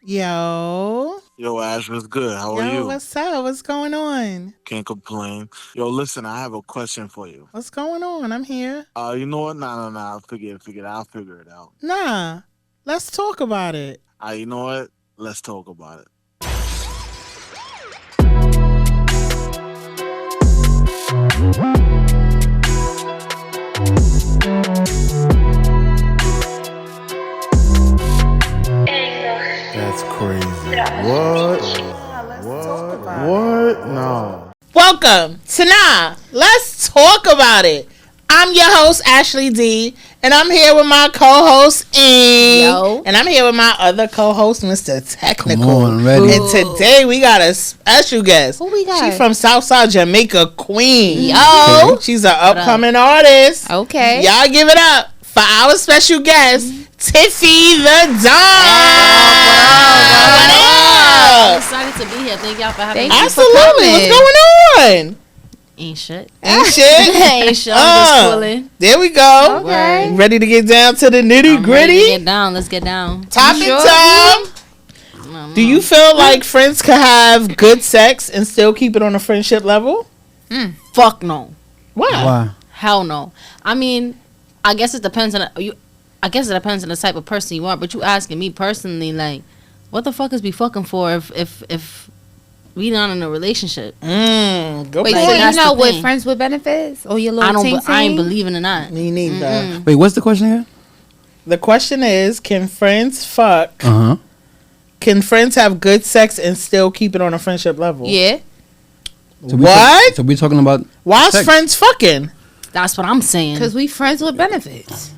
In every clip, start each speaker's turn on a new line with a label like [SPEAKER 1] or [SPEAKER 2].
[SPEAKER 1] Yo.
[SPEAKER 2] Yo, Ash, what's good? How are
[SPEAKER 1] Yo,
[SPEAKER 2] you?
[SPEAKER 1] what's up? What's going on?
[SPEAKER 2] Can't complain. Yo, listen, I have a question for you.
[SPEAKER 1] What's going on? I'm here.
[SPEAKER 2] You know what? Nah. Forget it. I'll figure it out.
[SPEAKER 1] Nah. Let's talk about it.
[SPEAKER 2] You know what? Let's talk about it.
[SPEAKER 3] That's crazy. What? What? No.
[SPEAKER 1] Welcome to Let's talk about it. I'm your host, Ashley D, and I'm here with my co-host,
[SPEAKER 4] Yo.
[SPEAKER 1] and I'm here with my other co-host, Mr. Technical.
[SPEAKER 3] Come on, I'm ready.
[SPEAKER 1] And today we got a special guest.
[SPEAKER 4] Who we got?
[SPEAKER 1] She's from Southside Jamaica, Queen.
[SPEAKER 4] Yo.
[SPEAKER 1] She's an upcoming artist.
[SPEAKER 4] Okay.
[SPEAKER 1] Y'all give it up for our special guest, TiffyDadon.
[SPEAKER 5] I'm excited to be here. Thank y'all for having me.
[SPEAKER 1] Absolutely. What's going on?
[SPEAKER 5] Ain't shit.
[SPEAKER 1] Ain't shit.
[SPEAKER 5] Ain't shit. I'm just chilling.
[SPEAKER 1] There we go.
[SPEAKER 4] Okay.
[SPEAKER 1] Ready to get down to the nitty
[SPEAKER 5] I'm ready to
[SPEAKER 1] gritty?
[SPEAKER 5] get down. Let's get down.
[SPEAKER 1] Topic
[SPEAKER 4] sure?
[SPEAKER 1] time. Do you feel like friends could have good sex and still keep it on a friendship level?
[SPEAKER 5] Fuck no.
[SPEAKER 1] Why?
[SPEAKER 5] Hell no. I mean, I guess it depends on you. I guess it depends on the type of person you are. But you asking me personally, like, what the fuck is we fucking for if we not in a relationship?
[SPEAKER 1] Go
[SPEAKER 4] Wait,
[SPEAKER 1] back.
[SPEAKER 4] so
[SPEAKER 5] that's
[SPEAKER 4] you're not
[SPEAKER 5] the
[SPEAKER 4] with
[SPEAKER 5] thing.
[SPEAKER 4] friends with benefits? Or your little
[SPEAKER 5] I ain't believing in that.
[SPEAKER 1] Me neither.
[SPEAKER 3] Wait, what's the question again?
[SPEAKER 1] The question is, can friends fuck?
[SPEAKER 3] Uh huh.
[SPEAKER 1] Can friends have good sex and still keep it on a friendship level?
[SPEAKER 4] Yeah.
[SPEAKER 1] What?
[SPEAKER 3] So we're talking about
[SPEAKER 1] Why is
[SPEAKER 3] sex.
[SPEAKER 1] friends fucking?
[SPEAKER 5] That's what I'm saying.
[SPEAKER 4] Because we friends with benefits.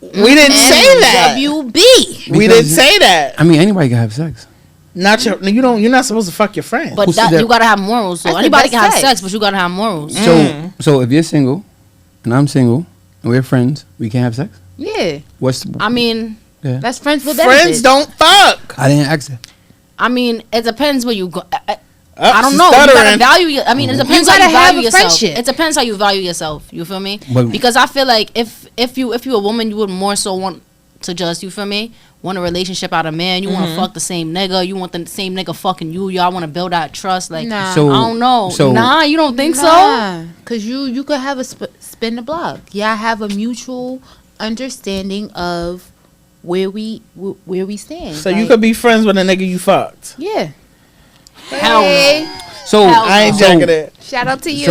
[SPEAKER 1] We didn't say that.
[SPEAKER 4] WB.
[SPEAKER 1] We didn't say that.
[SPEAKER 3] I mean, anybody can have sex.
[SPEAKER 1] Not your. You don't. You're not supposed to fuck your friend.
[SPEAKER 5] But
[SPEAKER 3] Who said
[SPEAKER 5] that,
[SPEAKER 3] that?
[SPEAKER 5] you gotta have morals. So
[SPEAKER 4] That's the
[SPEAKER 5] anybody
[SPEAKER 4] best
[SPEAKER 5] can have
[SPEAKER 4] sex.
[SPEAKER 5] sex, but you gotta have morals.
[SPEAKER 3] So if you're single and I'm single and we're friends, we can't have sex.
[SPEAKER 4] Yeah.
[SPEAKER 3] What's?
[SPEAKER 5] I mean,
[SPEAKER 3] Yeah.
[SPEAKER 4] That's friends with benefits.
[SPEAKER 1] Friends don't fuck.
[SPEAKER 3] I didn't ask that.
[SPEAKER 5] it depends where you go.
[SPEAKER 1] Oh,
[SPEAKER 5] I don't
[SPEAKER 1] she's
[SPEAKER 5] know. You gotta
[SPEAKER 1] stuttering.
[SPEAKER 5] value. I mean, it depends how
[SPEAKER 4] gotta
[SPEAKER 5] you
[SPEAKER 4] have
[SPEAKER 5] value
[SPEAKER 4] a
[SPEAKER 5] yourself.
[SPEAKER 4] friendship.
[SPEAKER 5] It depends how you value yourself. You feel me?
[SPEAKER 3] But-
[SPEAKER 5] Because I feel like if you a woman, you would more so want to just, you feel me, want a relationship out of man. You want to fuck the same nigga. You want the same nigga fucking you. Y'all want to build that trust. Like,
[SPEAKER 4] Nah.
[SPEAKER 3] So-
[SPEAKER 5] I don't know.
[SPEAKER 3] so-
[SPEAKER 5] Nah, you don't think so?
[SPEAKER 4] Nah. Because you could have a spin the block. Yeah, have a mutual understanding of where we stand.
[SPEAKER 1] So you
[SPEAKER 4] Like,
[SPEAKER 1] could be friends with a nigga you fucked.
[SPEAKER 4] Yeah.
[SPEAKER 5] Hell no.
[SPEAKER 3] So
[SPEAKER 1] I ain't
[SPEAKER 3] so,
[SPEAKER 1] jacking it.
[SPEAKER 4] Shout out to you.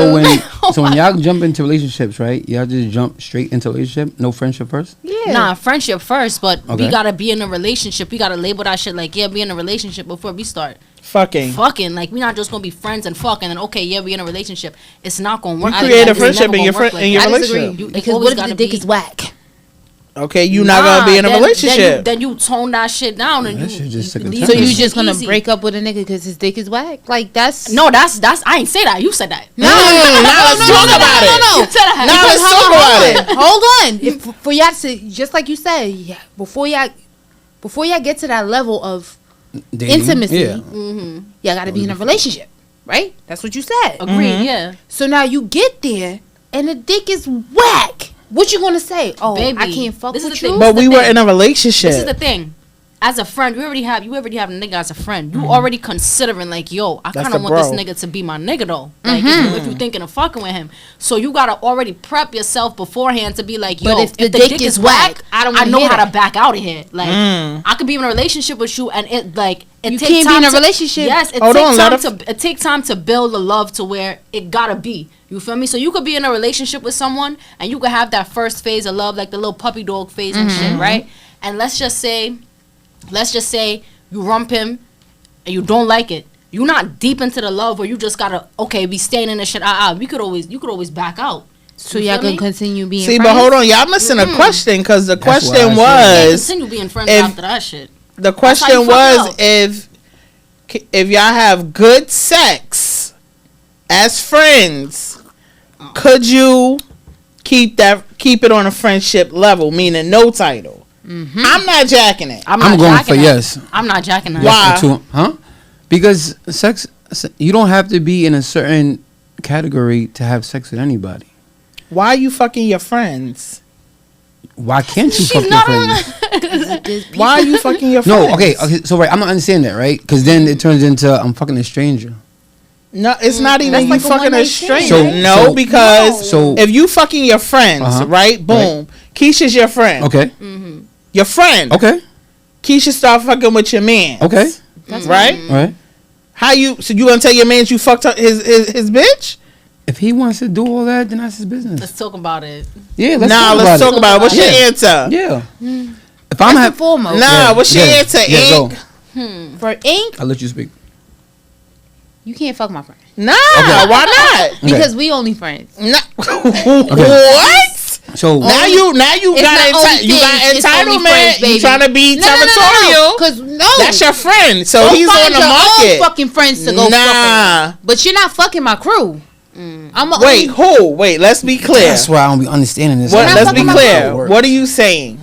[SPEAKER 3] So when y'all jump into relationships, right? Y'all just jump straight into a relationship, no friendship first.
[SPEAKER 4] yeah.
[SPEAKER 5] Nah, friendship first, but
[SPEAKER 3] Okay.
[SPEAKER 5] we gotta be in a relationship. We gotta label that shit like, yeah, be in a relationship before we start
[SPEAKER 1] Fucking.
[SPEAKER 5] fucking. Like, we not just gonna be friends and fuck and then okay, yeah, we in a relationship. It's not gonna work.
[SPEAKER 1] You
[SPEAKER 5] like
[SPEAKER 1] create
[SPEAKER 5] that.
[SPEAKER 1] a
[SPEAKER 5] It's
[SPEAKER 1] friendship
[SPEAKER 5] never
[SPEAKER 1] in your
[SPEAKER 5] gonna work
[SPEAKER 1] in your
[SPEAKER 5] that.
[SPEAKER 1] relationship.
[SPEAKER 5] You- it
[SPEAKER 4] Because
[SPEAKER 5] always
[SPEAKER 4] what if
[SPEAKER 5] gotta
[SPEAKER 4] the dick
[SPEAKER 5] be-
[SPEAKER 4] is whack?
[SPEAKER 1] Okay, you not gonna be in a
[SPEAKER 5] then-
[SPEAKER 1] relationship.
[SPEAKER 5] Then you tone that shit down and
[SPEAKER 3] That
[SPEAKER 5] you
[SPEAKER 3] shit just took a
[SPEAKER 5] leave
[SPEAKER 3] turn.
[SPEAKER 4] So
[SPEAKER 5] it
[SPEAKER 4] you just gonna
[SPEAKER 5] easy.
[SPEAKER 4] break up with a nigga because his dick is whack? Like that's
[SPEAKER 5] No, that's I ain't say that. You said that.
[SPEAKER 1] Now let's talk about it.
[SPEAKER 5] You said that.
[SPEAKER 1] Now let's talk about it.
[SPEAKER 4] Hold on. If for y'all to just like you said, yeah, before y'all get to that level of
[SPEAKER 3] Dating.
[SPEAKER 4] intimacy,
[SPEAKER 3] Yeah.
[SPEAKER 4] y'all gotta be in a relationship, right? That's what you said.
[SPEAKER 5] Agreed. Yeah.
[SPEAKER 4] So now you get there and the dick is whack. What you gonna say? Oh,
[SPEAKER 5] Baby,
[SPEAKER 4] I can't fuck
[SPEAKER 5] this is
[SPEAKER 4] with
[SPEAKER 5] the
[SPEAKER 4] you.
[SPEAKER 5] thing.
[SPEAKER 1] But we
[SPEAKER 5] the
[SPEAKER 1] were
[SPEAKER 5] thing.
[SPEAKER 1] in a relationship.
[SPEAKER 5] This is the thing. As a friend, you already have a nigga as a friend. You already considering like, yo, I
[SPEAKER 1] That's
[SPEAKER 5] kind of
[SPEAKER 1] the
[SPEAKER 5] want this
[SPEAKER 1] bro.
[SPEAKER 5] nigga to be my nigga though. Like if you thinking of fucking with him, so you gotta already prep yourself beforehand to be like, yo,
[SPEAKER 4] But if the dick is whack, I don't wanna
[SPEAKER 5] know
[SPEAKER 4] hear
[SPEAKER 5] how
[SPEAKER 4] that.
[SPEAKER 5] to back out of here. Like I could be in a relationship with you, and it
[SPEAKER 4] You
[SPEAKER 5] takes
[SPEAKER 4] can't be
[SPEAKER 5] time
[SPEAKER 4] in a
[SPEAKER 5] to-
[SPEAKER 4] relationship.
[SPEAKER 5] Yes, it
[SPEAKER 1] Hold
[SPEAKER 5] takes
[SPEAKER 1] on,
[SPEAKER 5] time
[SPEAKER 1] let
[SPEAKER 5] to it takes time to build the love to where it gotta be. You feel me? So you could be in a relationship with someone, and you could have that first phase of love, like the little puppy dog phase and shit, right? And let's just say you rump him, and you don't like it. You're not deep into the love, where you just gotta be staying in the shit. You could always back out.
[SPEAKER 4] So
[SPEAKER 5] You
[SPEAKER 4] y'all
[SPEAKER 5] feel
[SPEAKER 4] gonna
[SPEAKER 5] me?
[SPEAKER 4] continue being
[SPEAKER 1] See,
[SPEAKER 4] friends?
[SPEAKER 1] but hold on, y'all missing a question because the
[SPEAKER 3] That's what
[SPEAKER 1] question
[SPEAKER 3] I
[SPEAKER 5] Yeah,
[SPEAKER 1] was
[SPEAKER 5] continue being friends
[SPEAKER 1] if-
[SPEAKER 5] after that shit.
[SPEAKER 1] the
[SPEAKER 5] how
[SPEAKER 1] question
[SPEAKER 5] you fuck
[SPEAKER 1] was
[SPEAKER 5] out.
[SPEAKER 1] if y'all have good sex as friends, could you keep it on a friendship level, meaning no title? I'm not jacking it.
[SPEAKER 5] I'm
[SPEAKER 3] I'm
[SPEAKER 5] not
[SPEAKER 3] going
[SPEAKER 5] jacking
[SPEAKER 3] for
[SPEAKER 5] that.
[SPEAKER 3] yes.
[SPEAKER 5] I'm not jacking that.
[SPEAKER 1] Why?
[SPEAKER 3] Yes, or two, huh? Because sex, you don't have to be in a certain category to have sex with anybody.
[SPEAKER 1] Why are you fucking your friends?
[SPEAKER 3] why can't you fuck your friends?
[SPEAKER 1] Why are you fucking your friends?
[SPEAKER 3] No, okay. So right, I'm not understanding that, right? Because then it turns into I'm fucking a stranger.
[SPEAKER 1] No, it's not even
[SPEAKER 4] That's
[SPEAKER 1] you
[SPEAKER 4] like a
[SPEAKER 1] fucking a
[SPEAKER 4] one-night
[SPEAKER 1] stranger.
[SPEAKER 3] stand.
[SPEAKER 1] No,
[SPEAKER 3] So-
[SPEAKER 1] because
[SPEAKER 3] so-
[SPEAKER 1] if you fucking your friends, right? Boom. Keisha's your friend.
[SPEAKER 3] Okay.
[SPEAKER 1] Your friend.
[SPEAKER 3] Okay.
[SPEAKER 1] Keisha start fucking with your man.
[SPEAKER 3] Okay.
[SPEAKER 1] Right?
[SPEAKER 3] All right.
[SPEAKER 1] How you? So you gonna tell your man you fucked up his bitch?
[SPEAKER 3] If he wants to do all that, then that's his business.
[SPEAKER 5] Let's talk about it.
[SPEAKER 3] Yeah.
[SPEAKER 1] Let's talk about it. What's your answer?
[SPEAKER 3] Yeah. If
[SPEAKER 4] First
[SPEAKER 3] I'm
[SPEAKER 4] and foremost,
[SPEAKER 1] Nah, what's your answer?
[SPEAKER 3] Yeah,
[SPEAKER 1] Ink?
[SPEAKER 3] go.
[SPEAKER 4] for ink,
[SPEAKER 3] I'll let you speak.
[SPEAKER 4] you can't fuck my friend
[SPEAKER 1] Nah, why not?
[SPEAKER 4] because we only friends.
[SPEAKER 1] Nah. What?
[SPEAKER 3] So
[SPEAKER 1] Now you
[SPEAKER 4] It's
[SPEAKER 1] got
[SPEAKER 4] not only things, it's only
[SPEAKER 1] entitlement.
[SPEAKER 4] friends,
[SPEAKER 1] You
[SPEAKER 4] baby.
[SPEAKER 1] trying to be territorial?
[SPEAKER 4] Because no,
[SPEAKER 1] That's your friend, so
[SPEAKER 4] Go
[SPEAKER 1] he's
[SPEAKER 4] find
[SPEAKER 1] on the
[SPEAKER 4] your
[SPEAKER 1] market.
[SPEAKER 4] own fucking friends to go fuck
[SPEAKER 1] Nah.
[SPEAKER 4] with. But you're not fucking my crew. I'm a
[SPEAKER 1] Wait, who? Wait, let's be clear.
[SPEAKER 3] that's why I don't be understanding this.
[SPEAKER 1] What,
[SPEAKER 4] not
[SPEAKER 1] let's
[SPEAKER 4] fucking
[SPEAKER 1] be
[SPEAKER 4] my
[SPEAKER 1] clear.
[SPEAKER 3] crew.
[SPEAKER 1] What are you saying?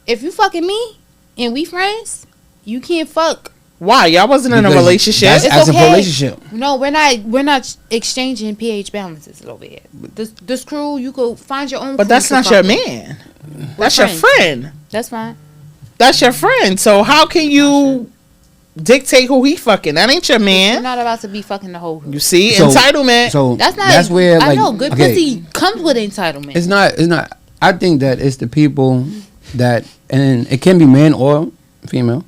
[SPEAKER 4] If you fucking me and we friends, you can't fuck.
[SPEAKER 1] Why? Y'all wasn't in a
[SPEAKER 3] Because
[SPEAKER 1] relationship.
[SPEAKER 3] That's
[SPEAKER 4] It's
[SPEAKER 3] as a
[SPEAKER 4] okay.
[SPEAKER 3] relationship.
[SPEAKER 4] No, we're not exchanging pH balances over here. This crew, you go find your own.
[SPEAKER 1] But
[SPEAKER 4] crew
[SPEAKER 1] that's
[SPEAKER 4] to
[SPEAKER 1] not
[SPEAKER 4] fuck
[SPEAKER 1] your
[SPEAKER 4] with.
[SPEAKER 1] man. That's your
[SPEAKER 4] friends.
[SPEAKER 1] friend.
[SPEAKER 4] That's fine.
[SPEAKER 1] That's your friend. So how can you dictate who he fucking? That ain't your
[SPEAKER 4] You're
[SPEAKER 1] man.
[SPEAKER 4] not about to be fucking the whole crew.
[SPEAKER 1] You see,
[SPEAKER 3] So-
[SPEAKER 1] entitlement.
[SPEAKER 3] So
[SPEAKER 4] That's not.
[SPEAKER 3] That's where like
[SPEAKER 4] I know good
[SPEAKER 3] okay,
[SPEAKER 4] pussy comes with entitlement.
[SPEAKER 3] It's not. It's not. I think that it's the people that, and it can be man or female,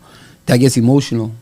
[SPEAKER 3] that gets emotional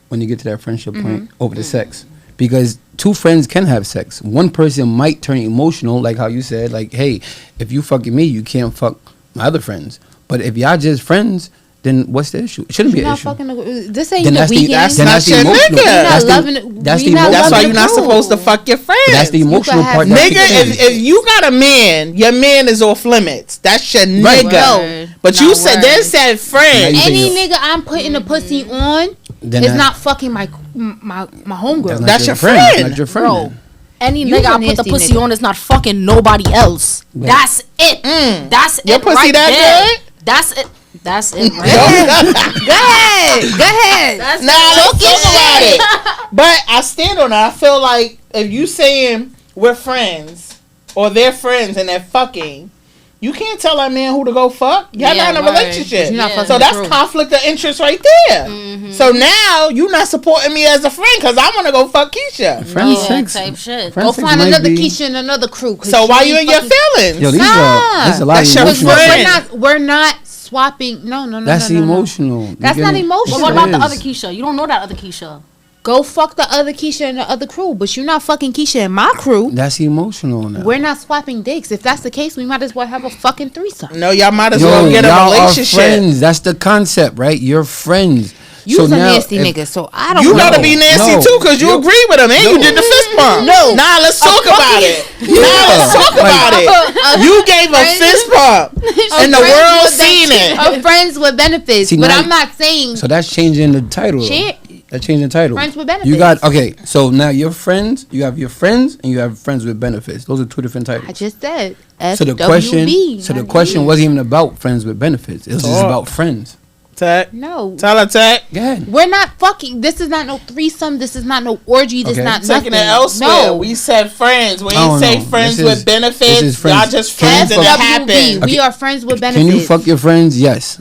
[SPEAKER 3] when you get to that friendship point over the sex. Because two friends can have sex. One person might turn emotional, like how you said, like, hey, if you fucking me, you can't fuck my other friends. But if y'all just friends, then what's the issue? It shouldn't be
[SPEAKER 4] You're
[SPEAKER 3] an
[SPEAKER 4] not
[SPEAKER 3] issue.
[SPEAKER 4] fucking. This ain't
[SPEAKER 3] Then
[SPEAKER 4] the
[SPEAKER 3] that's the
[SPEAKER 4] weekend.
[SPEAKER 1] that's
[SPEAKER 3] then
[SPEAKER 1] not
[SPEAKER 3] that's the
[SPEAKER 1] your
[SPEAKER 3] emotional.
[SPEAKER 1] nigga. You're not
[SPEAKER 3] That's
[SPEAKER 4] loving
[SPEAKER 3] the
[SPEAKER 4] it.
[SPEAKER 3] that's the
[SPEAKER 4] We not
[SPEAKER 3] emotional.
[SPEAKER 1] That's why
[SPEAKER 4] loving
[SPEAKER 1] you're not
[SPEAKER 4] the crew.
[SPEAKER 1] supposed to fuck your friends.
[SPEAKER 3] That's the emotional
[SPEAKER 4] have
[SPEAKER 3] part.
[SPEAKER 4] no-
[SPEAKER 3] that
[SPEAKER 1] Nigga,
[SPEAKER 3] kicks in.
[SPEAKER 1] if you got a man, your man is off limits. That's your
[SPEAKER 3] Right.
[SPEAKER 1] nigga.
[SPEAKER 4] Word.
[SPEAKER 1] But you
[SPEAKER 4] Not
[SPEAKER 1] said
[SPEAKER 4] word.
[SPEAKER 1] they said friend.
[SPEAKER 3] Now you
[SPEAKER 4] Any
[SPEAKER 3] think
[SPEAKER 4] nigga I'm putting the pussy on
[SPEAKER 3] Then
[SPEAKER 4] is
[SPEAKER 3] that-
[SPEAKER 4] not fucking my homegirl.
[SPEAKER 1] That's your
[SPEAKER 3] friend.
[SPEAKER 1] friend.
[SPEAKER 3] That's not your friend.
[SPEAKER 5] Bro.
[SPEAKER 3] then.
[SPEAKER 5] Any
[SPEAKER 4] You
[SPEAKER 5] nigga
[SPEAKER 4] a
[SPEAKER 5] I put the
[SPEAKER 4] nasty
[SPEAKER 5] pussy
[SPEAKER 4] nigga.
[SPEAKER 5] on is not fucking nobody else.
[SPEAKER 3] Right.
[SPEAKER 5] That's it. That's
[SPEAKER 1] Your
[SPEAKER 5] it
[SPEAKER 1] pussy
[SPEAKER 5] right
[SPEAKER 1] that
[SPEAKER 5] there.
[SPEAKER 1] good?
[SPEAKER 5] That's it. That's it. Right
[SPEAKER 4] Go ahead. Go ahead.
[SPEAKER 5] That's
[SPEAKER 1] Nah, let's talk about it. But I stand on it. I feel like if you saying we're friends or they're friends and they're fucking, you can't tell that man who to go fuck. Y'all
[SPEAKER 5] Yeah,
[SPEAKER 1] not in a
[SPEAKER 5] right.
[SPEAKER 1] relationship.
[SPEAKER 4] You're not
[SPEAKER 5] Yeah.
[SPEAKER 4] fucking
[SPEAKER 1] So
[SPEAKER 4] the
[SPEAKER 1] that's
[SPEAKER 4] crew.
[SPEAKER 1] conflict of interest right there. So now you not supporting me as a friend because I want to go fuck Keisha.
[SPEAKER 3] Friend
[SPEAKER 5] Yeah,
[SPEAKER 3] sex.
[SPEAKER 5] type shit.
[SPEAKER 3] Friend
[SPEAKER 4] Go
[SPEAKER 3] sex
[SPEAKER 4] find
[SPEAKER 3] might
[SPEAKER 4] another
[SPEAKER 3] be-
[SPEAKER 4] Keisha and another crew. 'cause
[SPEAKER 1] So why
[SPEAKER 4] she
[SPEAKER 1] you in your
[SPEAKER 4] fucking-
[SPEAKER 1] feelings?
[SPEAKER 3] Yo, these
[SPEAKER 4] Nah.
[SPEAKER 3] are that's a lot
[SPEAKER 1] That's
[SPEAKER 3] of
[SPEAKER 1] your
[SPEAKER 3] emotional.
[SPEAKER 1] friend.
[SPEAKER 4] We're not swapping. No.
[SPEAKER 3] That's
[SPEAKER 4] no, no, no.
[SPEAKER 3] emotional.
[SPEAKER 4] That's
[SPEAKER 3] You
[SPEAKER 4] not
[SPEAKER 3] get it?
[SPEAKER 4] emotional.
[SPEAKER 5] But what about the
[SPEAKER 3] It
[SPEAKER 5] other
[SPEAKER 3] is.
[SPEAKER 5] Keisha? You don't know that other Keisha.
[SPEAKER 4] Go fuck the other Keisha and the other crew, but you're not fucking Keisha and my crew.
[SPEAKER 3] That's emotional now.
[SPEAKER 4] We're not swapping dicks. If that's the case, we might as well have a fucking threesome.
[SPEAKER 1] No, y'all might as
[SPEAKER 3] Yo,
[SPEAKER 1] well get a
[SPEAKER 3] y'all are
[SPEAKER 1] relationship.
[SPEAKER 3] friends. That's the concept, right? You're friends.
[SPEAKER 4] You's a
[SPEAKER 3] now
[SPEAKER 4] nasty
[SPEAKER 3] if-
[SPEAKER 4] nigga, so I don't
[SPEAKER 1] You
[SPEAKER 4] know.
[SPEAKER 1] gotta be nasty
[SPEAKER 3] No.
[SPEAKER 1] too because you
[SPEAKER 3] No.
[SPEAKER 1] agree with him and you
[SPEAKER 3] No.
[SPEAKER 1] did the fist pump.
[SPEAKER 4] No.
[SPEAKER 1] Nah, let's talk about it. Nah, let's talk about it. You gave a fist pump and the
[SPEAKER 4] friends
[SPEAKER 1] world
[SPEAKER 4] with
[SPEAKER 1] seen it.
[SPEAKER 4] Of friends with benefits,
[SPEAKER 3] See,
[SPEAKER 4] but
[SPEAKER 3] now-
[SPEAKER 4] I'm not saying
[SPEAKER 3] So that's changing the title. though.
[SPEAKER 4] shit.
[SPEAKER 3] That's changing the title.
[SPEAKER 4] Friends with benefits.
[SPEAKER 3] You got okay. So now you're friends. You have your friends and you have friends with benefits. Those are two different titles.
[SPEAKER 4] I just said
[SPEAKER 3] so the
[SPEAKER 4] FWB,
[SPEAKER 3] question. So the
[SPEAKER 4] not
[SPEAKER 3] question
[SPEAKER 4] you.
[SPEAKER 3] wasn't even about friends with benefits. It was just
[SPEAKER 1] Talk.
[SPEAKER 3] about friends.
[SPEAKER 1] Tech.
[SPEAKER 4] No,
[SPEAKER 1] Tell her tech.
[SPEAKER 3] Go ahead.
[SPEAKER 4] we're not fucking. This is not no threesome. This is not no orgy. This
[SPEAKER 3] Okay.
[SPEAKER 4] is not
[SPEAKER 1] Taking
[SPEAKER 4] nothing.
[SPEAKER 1] it elsewhere.
[SPEAKER 4] No,
[SPEAKER 1] We said friends. We
[SPEAKER 3] Oh,
[SPEAKER 1] ain't say
[SPEAKER 3] no.
[SPEAKER 1] friends
[SPEAKER 3] This
[SPEAKER 1] with
[SPEAKER 3] is-
[SPEAKER 1] benefits.
[SPEAKER 3] this is friends.
[SPEAKER 1] Y'all just
[SPEAKER 3] Can you
[SPEAKER 1] friends and it
[SPEAKER 3] fuck-
[SPEAKER 1] happened.
[SPEAKER 4] We are friends with benefits.
[SPEAKER 3] Can you fuck your friends? Yes.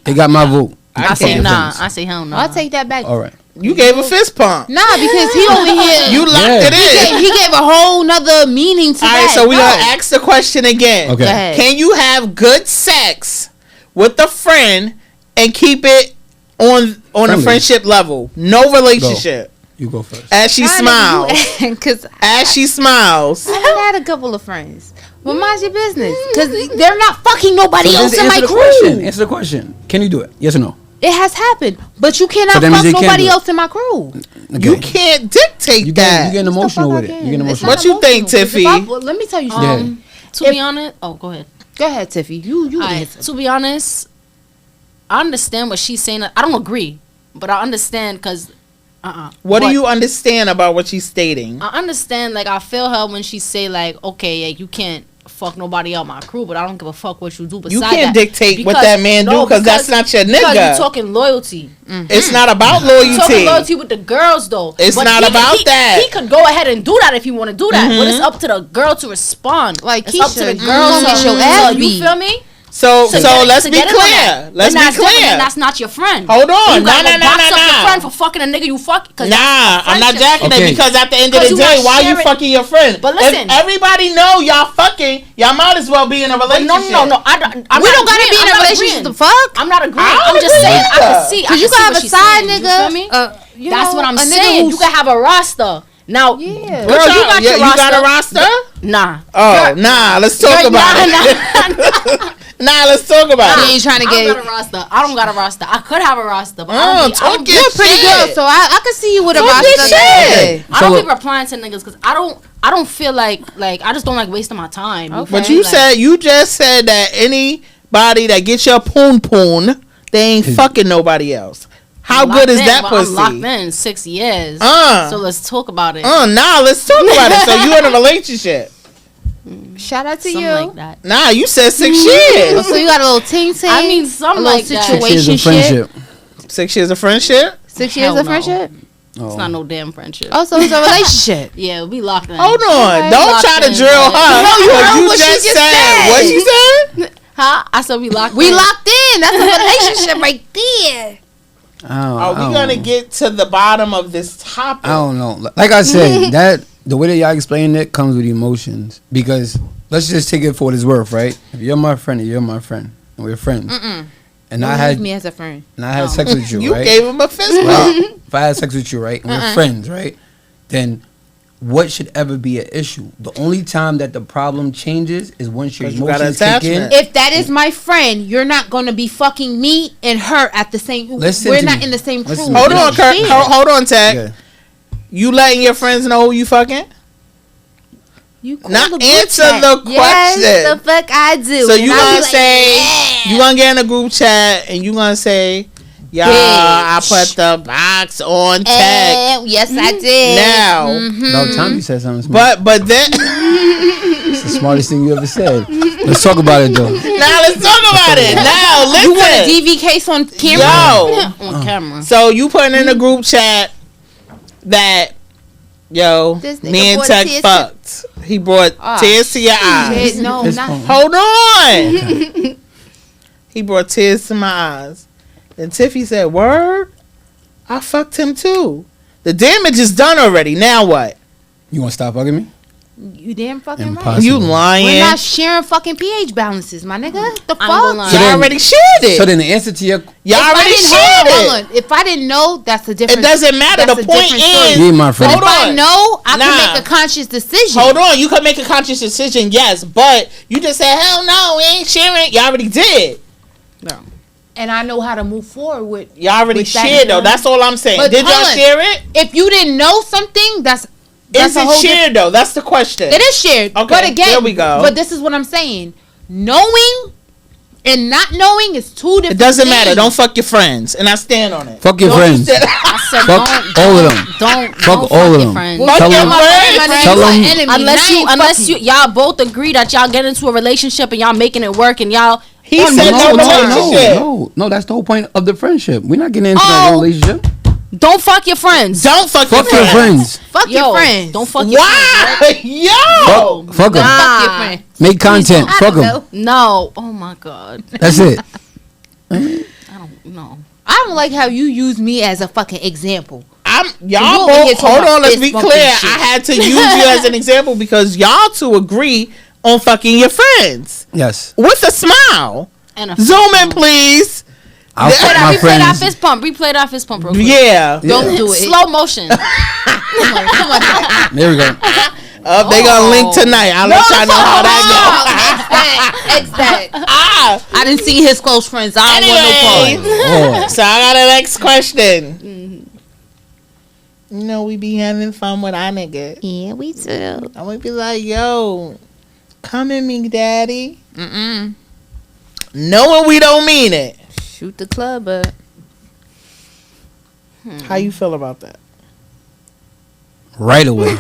[SPEAKER 3] They got my vote. You
[SPEAKER 5] I
[SPEAKER 3] can
[SPEAKER 5] say
[SPEAKER 3] fuck your
[SPEAKER 5] nah.
[SPEAKER 3] friends.
[SPEAKER 5] I say hell no.
[SPEAKER 4] I'll take that back.
[SPEAKER 3] All right.
[SPEAKER 1] You gave a fist pump.
[SPEAKER 4] Nah, because he over here.
[SPEAKER 1] You locked
[SPEAKER 3] Yeah.
[SPEAKER 1] it in.
[SPEAKER 4] he gave a whole nother meaning to
[SPEAKER 1] All
[SPEAKER 4] that.
[SPEAKER 1] right, so we
[SPEAKER 4] No.
[SPEAKER 1] gonna ask the question again.
[SPEAKER 3] Okay.
[SPEAKER 4] Go ahead.
[SPEAKER 1] Can you have good sex with a friend and keep it on a
[SPEAKER 3] Friendly.
[SPEAKER 1] friendship level? No relationship.
[SPEAKER 3] You go first.
[SPEAKER 1] As she smiles.
[SPEAKER 4] Because
[SPEAKER 1] As she smiles.
[SPEAKER 4] I had a couple of friends. But mind your business. Because they're not fucking nobody
[SPEAKER 3] So
[SPEAKER 4] else
[SPEAKER 3] just
[SPEAKER 4] in my
[SPEAKER 3] answer the
[SPEAKER 4] crew.
[SPEAKER 3] question. Answer the question. Can you do it? Yes or no?
[SPEAKER 4] It has happened. But you cannot
[SPEAKER 3] So that means
[SPEAKER 4] fuck
[SPEAKER 3] you can't
[SPEAKER 4] nobody
[SPEAKER 3] do it.
[SPEAKER 4] else in my crew.
[SPEAKER 1] You
[SPEAKER 3] Okay.
[SPEAKER 1] can't dictate
[SPEAKER 3] You
[SPEAKER 1] that.
[SPEAKER 3] getting emotional with it. You getting
[SPEAKER 4] It's
[SPEAKER 3] emotional.
[SPEAKER 1] What you think,
[SPEAKER 4] emotional. 'Cause if
[SPEAKER 1] Tiffy?
[SPEAKER 4] well, let me tell you
[SPEAKER 3] Yeah.
[SPEAKER 4] something.
[SPEAKER 5] To be honest, oh, go ahead.
[SPEAKER 4] Go ahead, Tiffy. You
[SPEAKER 5] Alright,
[SPEAKER 4] answer.
[SPEAKER 5] to be honest, I understand what she's saying. I don't agree, but I understand because,
[SPEAKER 1] What do you understand about what she's stating?
[SPEAKER 5] I understand. Like I feel her when she say like, okay, yeah, you can't fuck nobody out my crew, but I don't give a fuck what you do besides
[SPEAKER 1] You
[SPEAKER 5] that.
[SPEAKER 1] can't dictate what that man do because that's not your
[SPEAKER 5] Because
[SPEAKER 1] nigga.
[SPEAKER 5] you're talking loyalty.
[SPEAKER 1] It's not about
[SPEAKER 5] You're talking
[SPEAKER 1] loyalty.
[SPEAKER 5] loyalty with the girls, though.
[SPEAKER 1] It's
[SPEAKER 5] But
[SPEAKER 1] not about that.
[SPEAKER 5] He could go ahead and do that if he want to do that, but it's up to the girl to respond.
[SPEAKER 4] Like
[SPEAKER 5] it's up to
[SPEAKER 4] Keisha,
[SPEAKER 5] the
[SPEAKER 4] you
[SPEAKER 5] girl
[SPEAKER 4] gonna
[SPEAKER 5] to
[SPEAKER 4] get your ass
[SPEAKER 5] you
[SPEAKER 4] beat.
[SPEAKER 5] feel me?
[SPEAKER 1] So
[SPEAKER 5] get-
[SPEAKER 1] let's
[SPEAKER 5] to
[SPEAKER 1] be
[SPEAKER 5] get in on
[SPEAKER 1] clear.
[SPEAKER 5] that.
[SPEAKER 1] Let's
[SPEAKER 5] Then
[SPEAKER 1] be
[SPEAKER 5] that's different,
[SPEAKER 1] clear.
[SPEAKER 5] then that's not your friend.
[SPEAKER 1] Hold on.
[SPEAKER 5] You gotta
[SPEAKER 1] Nah,
[SPEAKER 5] go box up your
[SPEAKER 1] nah.
[SPEAKER 5] friend for fucking a nigga you fuck.
[SPEAKER 1] Nah, I'm not jacking
[SPEAKER 3] Okay.
[SPEAKER 1] it because at the end of
[SPEAKER 5] 'Cause
[SPEAKER 1] the
[SPEAKER 5] you
[SPEAKER 1] day,
[SPEAKER 5] not
[SPEAKER 1] why you
[SPEAKER 5] sharing-
[SPEAKER 1] fucking your friend?
[SPEAKER 5] But listen.
[SPEAKER 1] If everybody know y'all fucking, y'all might as well be in a
[SPEAKER 5] But
[SPEAKER 1] relationship.
[SPEAKER 5] no.
[SPEAKER 4] We don't gotta be in a relationship. The fuck?
[SPEAKER 5] I'm not agreeing.
[SPEAKER 1] I don't
[SPEAKER 5] I'm just
[SPEAKER 1] agree
[SPEAKER 5] saying. I
[SPEAKER 1] either.
[SPEAKER 5] can see.
[SPEAKER 4] Cause you can have a side nigga.
[SPEAKER 5] You feel me?
[SPEAKER 4] You
[SPEAKER 5] That's
[SPEAKER 4] know,
[SPEAKER 5] what I'm
[SPEAKER 4] a nigga
[SPEAKER 5] saying.
[SPEAKER 4] who's-
[SPEAKER 5] You can have a roster. Now,
[SPEAKER 4] Yeah.
[SPEAKER 5] girl, you got your
[SPEAKER 1] you
[SPEAKER 5] roster.
[SPEAKER 1] got a roster?
[SPEAKER 5] Nah.
[SPEAKER 1] Oh, nah. Let's talk
[SPEAKER 5] Girl,
[SPEAKER 1] about it.
[SPEAKER 5] nah.
[SPEAKER 1] Nah, let's talk about
[SPEAKER 4] You
[SPEAKER 1] it.
[SPEAKER 4] ain't trying to
[SPEAKER 5] I
[SPEAKER 4] get.
[SPEAKER 5] don't got a roster. I don't got a roster. I could have a roster, but I
[SPEAKER 1] Oh,
[SPEAKER 5] don't be, I
[SPEAKER 1] talk
[SPEAKER 5] don't,
[SPEAKER 1] your
[SPEAKER 4] You're pretty
[SPEAKER 1] shit.
[SPEAKER 4] good, so I can see you with a
[SPEAKER 1] Talk
[SPEAKER 4] roster.
[SPEAKER 1] your shit.
[SPEAKER 5] I
[SPEAKER 3] So
[SPEAKER 5] don't
[SPEAKER 3] look-
[SPEAKER 5] be replying to niggas because I don't feel like I just don't like wasting my time.
[SPEAKER 4] Okay.
[SPEAKER 1] But you
[SPEAKER 5] Like,
[SPEAKER 1] you just said that anybody that gets your poon, they ain't fucking nobody else. How
[SPEAKER 5] I'm
[SPEAKER 1] good is
[SPEAKER 5] locked in,
[SPEAKER 1] that
[SPEAKER 5] but
[SPEAKER 1] pussy?
[SPEAKER 5] I'm locked in 6 years.
[SPEAKER 1] Uh.
[SPEAKER 5] So let's talk about it.
[SPEAKER 1] Nah, let's talk about it. So you in a relationship?
[SPEAKER 4] Shout out to
[SPEAKER 5] Something
[SPEAKER 4] you.
[SPEAKER 5] like that.
[SPEAKER 1] Nah, you said 6
[SPEAKER 4] Oh,
[SPEAKER 1] years.
[SPEAKER 4] so you got a little ting ting.
[SPEAKER 5] I mean, something
[SPEAKER 4] a little
[SPEAKER 5] like that.
[SPEAKER 3] 6 years
[SPEAKER 4] situation
[SPEAKER 3] of friendship.
[SPEAKER 1] 6 years of friendship.
[SPEAKER 4] 6 years
[SPEAKER 5] Hell
[SPEAKER 4] of
[SPEAKER 5] no.
[SPEAKER 4] friendship.
[SPEAKER 3] Oh.
[SPEAKER 5] It's not no damn friendship.
[SPEAKER 4] Oh, so it's a relationship.
[SPEAKER 5] Yeah, we locked in.
[SPEAKER 1] Hold on,
[SPEAKER 4] Okay.
[SPEAKER 1] don't
[SPEAKER 5] Locked
[SPEAKER 1] try to
[SPEAKER 5] in,
[SPEAKER 1] drill
[SPEAKER 5] but-
[SPEAKER 1] her.
[SPEAKER 4] No, you
[SPEAKER 1] What
[SPEAKER 4] heard
[SPEAKER 1] you
[SPEAKER 4] what she
[SPEAKER 1] just
[SPEAKER 4] just
[SPEAKER 1] said.
[SPEAKER 4] said.
[SPEAKER 1] What you said?
[SPEAKER 5] Huh? I said we locked
[SPEAKER 4] We
[SPEAKER 5] in.
[SPEAKER 4] locked in. That's a relationship right there.
[SPEAKER 1] Are we gonna get to the bottom of this topic?
[SPEAKER 3] I don't know. Like I said, that the way that y'all explain it comes with emotions. Because let's just take it for what it's worth, right? If you're my friend and you're my friend, and we're friends, and I
[SPEAKER 4] Don't
[SPEAKER 3] had
[SPEAKER 4] use me as a friend.
[SPEAKER 3] sex with you,
[SPEAKER 1] You
[SPEAKER 3] right?
[SPEAKER 1] gave him a fist bump.
[SPEAKER 3] Right? If I had sex with you, right, and we're friends, right, then what should ever be an issue? The only time that the problem changes is once your
[SPEAKER 1] 'Cause you got
[SPEAKER 3] emotions kick in.
[SPEAKER 1] attachment.
[SPEAKER 4] If that is my friend, you're not gonna be fucking me and her at the same.
[SPEAKER 3] Listen
[SPEAKER 4] we're
[SPEAKER 3] to
[SPEAKER 4] not
[SPEAKER 3] me.
[SPEAKER 4] in the same crew.
[SPEAKER 3] Listen to
[SPEAKER 1] Hold
[SPEAKER 3] me.
[SPEAKER 1] on, Kurt.
[SPEAKER 4] Shit.
[SPEAKER 1] Hold on, Tech.
[SPEAKER 3] Yeah.
[SPEAKER 1] You letting your friends know who you fucking?
[SPEAKER 4] You call
[SPEAKER 1] Now
[SPEAKER 4] the group
[SPEAKER 1] answer
[SPEAKER 4] chat.
[SPEAKER 1] the question.
[SPEAKER 4] Yes, the fuck I do.
[SPEAKER 1] So
[SPEAKER 4] And
[SPEAKER 1] you
[SPEAKER 4] I'll be
[SPEAKER 1] gonna
[SPEAKER 4] like,
[SPEAKER 1] say
[SPEAKER 4] yeah.
[SPEAKER 1] you gonna get in a group chat and you gonna say, "Y'all, I put the box on Tech."
[SPEAKER 4] Yes, I did.
[SPEAKER 1] Now,
[SPEAKER 3] No, Tommy said something smart.
[SPEAKER 1] but then
[SPEAKER 3] It's the smartest thing you ever said. Let's talk about it, though.
[SPEAKER 1] now let's talk about it. Now
[SPEAKER 4] You want a
[SPEAKER 1] listen,
[SPEAKER 4] DV case on camera?
[SPEAKER 1] yo.
[SPEAKER 5] on camera.
[SPEAKER 1] So you putting in a group chat that, yo,
[SPEAKER 4] This nigga
[SPEAKER 1] me and
[SPEAKER 4] brought
[SPEAKER 1] Tech
[SPEAKER 4] tears to-
[SPEAKER 1] fucked. He brought
[SPEAKER 4] Ah,
[SPEAKER 1] tears to your eyes.
[SPEAKER 4] Shit, no,
[SPEAKER 3] Fist
[SPEAKER 4] not.
[SPEAKER 3] bump.
[SPEAKER 1] Hold on. He brought tears to my eyes. Then Tiffy said, "Word, I fucked him too. The damage is done already. Now what?
[SPEAKER 3] You want to stop bugging me?
[SPEAKER 4] You damn fucking right.
[SPEAKER 3] Impossible.
[SPEAKER 1] You lying?
[SPEAKER 4] We're not sharing fucking pH balances, my nigga. The
[SPEAKER 5] I'm gonna lie.
[SPEAKER 4] fuck?
[SPEAKER 3] So
[SPEAKER 1] Y'all
[SPEAKER 3] then-
[SPEAKER 1] already shared it.
[SPEAKER 3] So then the answer to your...
[SPEAKER 1] Y'all
[SPEAKER 4] If I
[SPEAKER 1] already
[SPEAKER 4] didn't-
[SPEAKER 1] shared
[SPEAKER 4] hold
[SPEAKER 1] it.
[SPEAKER 4] on. If I didn't know, that's a different.
[SPEAKER 1] It doesn't matter.
[SPEAKER 4] That's
[SPEAKER 1] The
[SPEAKER 4] a
[SPEAKER 1] point
[SPEAKER 4] different story.
[SPEAKER 1] is,
[SPEAKER 3] Yeah, my friend.
[SPEAKER 1] hold
[SPEAKER 4] If I
[SPEAKER 1] on.
[SPEAKER 4] know, I
[SPEAKER 1] Nah.
[SPEAKER 4] can make a conscious decision.
[SPEAKER 1] Hold on. You can make a conscious decision, yes, but you just said, hell no, we ain't sharing. Y'all already did.
[SPEAKER 4] And I know how to move forward with.
[SPEAKER 1] Y'all already
[SPEAKER 4] With that,
[SPEAKER 1] shared though.
[SPEAKER 4] you know?
[SPEAKER 1] That's all I'm saying.
[SPEAKER 4] But
[SPEAKER 1] Did y'all
[SPEAKER 4] hold on.
[SPEAKER 1] share it?
[SPEAKER 4] If you didn't know something, that's
[SPEAKER 1] Is
[SPEAKER 4] a
[SPEAKER 1] it
[SPEAKER 4] whole
[SPEAKER 1] shared though? That's the question.
[SPEAKER 4] It is shared.
[SPEAKER 1] Okay,
[SPEAKER 4] But again,
[SPEAKER 1] there we go.
[SPEAKER 4] But this is what I'm saying. Knowing and not knowing is two different
[SPEAKER 1] It doesn't matter.
[SPEAKER 4] things.
[SPEAKER 1] Don't fuck your friends, and I stand on it.
[SPEAKER 3] Fuck your
[SPEAKER 1] Don't you
[SPEAKER 3] friends.
[SPEAKER 1] stand-
[SPEAKER 5] I said
[SPEAKER 3] Fuck all of them.
[SPEAKER 5] Don't
[SPEAKER 3] Fuck
[SPEAKER 5] fuck
[SPEAKER 3] all of
[SPEAKER 5] your
[SPEAKER 3] them.
[SPEAKER 5] friends.
[SPEAKER 4] Well,
[SPEAKER 3] Tell
[SPEAKER 4] you're
[SPEAKER 3] them-
[SPEAKER 4] my friend, my nigga,
[SPEAKER 3] tell
[SPEAKER 4] you an
[SPEAKER 3] them-
[SPEAKER 4] enemy.
[SPEAKER 5] Unless you y'all both agree that y'all get into a relationship and y'all making it work and y'all
[SPEAKER 1] He
[SPEAKER 5] on
[SPEAKER 1] said
[SPEAKER 5] mutual
[SPEAKER 1] no
[SPEAKER 5] terms.
[SPEAKER 1] relationship.
[SPEAKER 3] No, that's the whole point of the friendship. We're not getting into
[SPEAKER 5] Oh.
[SPEAKER 3] that relationship.
[SPEAKER 5] Don't fuck your friends.
[SPEAKER 1] Don't fuck,
[SPEAKER 3] Fuck your friends.
[SPEAKER 4] Fuck
[SPEAKER 5] Yo,
[SPEAKER 4] your friends.
[SPEAKER 5] Don't fuck your friends.
[SPEAKER 1] Why? Yo.
[SPEAKER 3] Fuck them.
[SPEAKER 5] Nah.
[SPEAKER 4] Fuck your friends.
[SPEAKER 3] Make content.
[SPEAKER 4] I
[SPEAKER 3] Fuck
[SPEAKER 4] don't
[SPEAKER 3] them.
[SPEAKER 4] know.
[SPEAKER 5] No. Oh my god.
[SPEAKER 3] That's it.
[SPEAKER 5] I don't know.
[SPEAKER 4] I don't like how you use me as a fucking example.
[SPEAKER 1] Y'all
[SPEAKER 4] You over here
[SPEAKER 1] both.
[SPEAKER 4] talking
[SPEAKER 1] Hold
[SPEAKER 4] about
[SPEAKER 1] on. Let's
[SPEAKER 4] fist
[SPEAKER 1] be
[SPEAKER 4] bumping
[SPEAKER 1] clear.
[SPEAKER 4] shit.
[SPEAKER 1] I had to use you as an example because y'all two agree on fucking your friends
[SPEAKER 3] Yes.
[SPEAKER 1] with a smile.
[SPEAKER 5] And a
[SPEAKER 1] Zoom in, please.
[SPEAKER 3] I'll
[SPEAKER 1] Yeah.
[SPEAKER 3] fuck
[SPEAKER 5] Replay
[SPEAKER 3] my
[SPEAKER 5] that
[SPEAKER 3] friends.
[SPEAKER 5] fist pump. Replay that fist pump real quick.
[SPEAKER 1] Yeah.
[SPEAKER 4] Don't do it.
[SPEAKER 5] Slow motion.
[SPEAKER 3] There we go.
[SPEAKER 1] They gonna link tonight. I'll let y'all know how that
[SPEAKER 4] X that.
[SPEAKER 1] goes. Ah.
[SPEAKER 4] I didn't see his close friends. I don't want no
[SPEAKER 1] Anyway.
[SPEAKER 4] part.
[SPEAKER 3] Boy.
[SPEAKER 1] So I got a next question. You know, we be having fun with our nigga.
[SPEAKER 4] Yeah, we do.
[SPEAKER 1] I would be like, yo, come at me, daddy. Knowing we don't mean it.
[SPEAKER 4] Shoot the club up.
[SPEAKER 1] How you feel about that?
[SPEAKER 3] Right away.